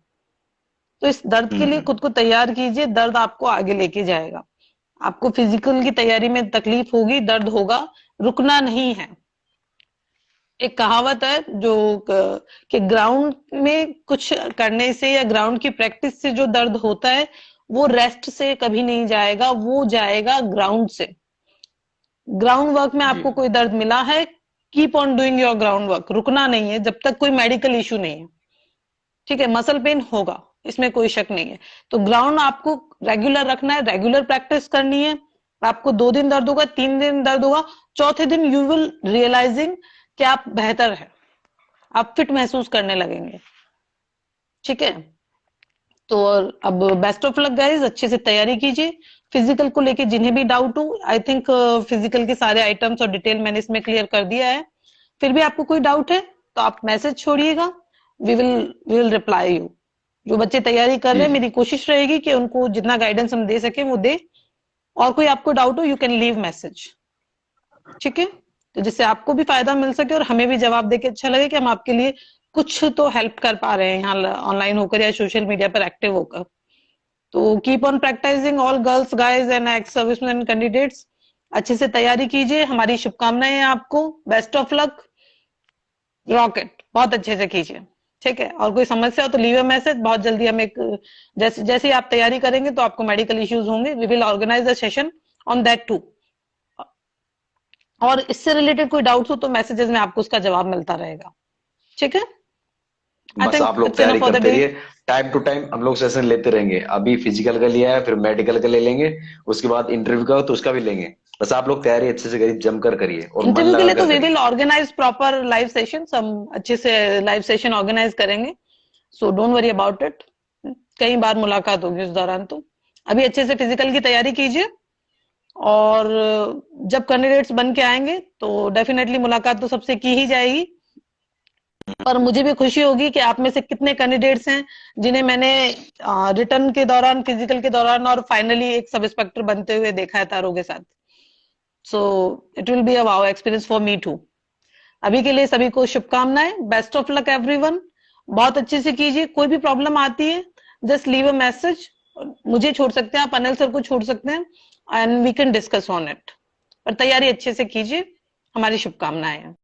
तो इस दर्द के लिए खुद को तैयार कीजिए। दर्द आपको आगे लेके जाएगा। आपको फिजिकल की तैयारी में तकलीफ होगी, दर्द होगा, रुकना नहीं है। एक कहावत है जो कि ग्राउंड में कुछ करने से या ग्राउंड की प्रैक्टिस से जो दर्द होता है वो रेस्ट से कभी नहीं जाएगा, वो जाएगा ग्राउंड से। ग्राउंड वर्क में जी आपको कोई दर्द मिला है, keep on doing your ground work. रुकना नहीं है जब तक कोई मेडिकल इश्यू नहीं है। ठीक है, मसल पेन होगा, इसमें कोई शक नहीं है। तो ग्राउंड आपको रेगुलर रखना है, रेगुलर प्रैक्टिस करनी है। आपको 2 दिन दर्द होगा, 3 दिन दर्द होगा, चौथे दिन यू विल रियलाइजिंग कि आप बेहतर है, आप फिट महसूस करने लगेंगे। ठीक है। तो अब बेस्ट ऑफ लक गाइस, अच्छे से तैयारी कीजिए। फिजिकल को लेके जिन्हें भी डाउट हो, आई थिंक फिजिकल के सारे आइटम्स और डिटेल मैंने इसमें क्लियर कर दिया है। फिर भी आपको कोई डाउट है तो आप मैसेज छोड़िएगा, वी विल रिप्लाई यू। जो बच्चे तैयारी कर जी रहे हैं, जी मेरी कोशिश रहेगी कि उनको जितना गाइडेंस हम दे सके वो दे। और कोई आपको डाउट हो, यू कैन लीव मैसेज। ठीक है। तो जिससे आपको भी फायदा मिल सके और हमें भी जवाब देके अच्छा लगे कि हम आपके लिए कुछ तो हेल्प कर पा रहे हैं यहाँ ऑनलाइन होकर या सोशल मीडिया पर एक्टिव होकर। तो keep on practising all girls, guys and ex serviceman candidates. अच्छे से तैयारी कीजिए, हमारी शुभकामनाएं हैं आपको। बेस्ट ऑफ लक, रॉकेट बहुत अच्छे से कीजिए। ठीक है। और कोई समस्या हो तो लीव अ मैसेज। बहुत जल्दी हम एक, जैसे जैसे ही आप तैयारी करेंगे तो आपको मेडिकल इश्यूज होंगे, we will organise a session on that too. और इससे रिलेटेड कोई डाउट्स हो तो मैसेजेस में आपको उसका जवाब मिलता रहेगा। ठीक है। आई बस थिंक आप लोग इट्स तैयारी इनफ फॉर द करते डे। रहिए। टाइम टू टाइम हम लोग सेशन लेते रहेंगे। अभी फिजिकल का लिया है, फिर मेडिकल का ले लेंगे, उसके बाद इंटरव्यू का हो तो उसका भी लेंगे। बस आप लोग तैयारी अच्छे से करिए, जमकर करिए और मन इंटरव्यू के लगा लिए तो कर वी करिए। Will organise proper live session, हम अच्छे से लाइव सेशन ऑर्गेनाइज करेंगे, so don't worry about it. कई बार मुलाकात होगी उस दौरान, तो अभी अच्छे से फिजिकल की तैयारी कीजिए, और जब कैंडिडेट्स बन के आएंगे तो डेफिनेटली मुलाकात तो सबसे की ही जाएगी। पर मुझे भी खुशी होगी कि आप में से कितने कैंडिडेट्स हैं जिन्हें मैंने रिटर्न के दौरान, फिजिकल के दौरान और फाइनली एक सब इंस्पेक्टर बनते हुए देखा है तारों के साथ। So it will be a wow experience for me too. अभी के लिए सभी को शुभकामनाएं, बेस्ट ऑफ लक एवरीवन। बहुत अच्छे से कीजिए, कोई भी प्रॉब्लम आती है जस्ट लीव अ मैसेज, मुझे छोड़ सकते हैं आप, अनिल सर को छोड़ सकते हैं, and we can discuss on it. पर तैयारी अच्छे से कीजिए, हमारी शुभकामनाएं हैं।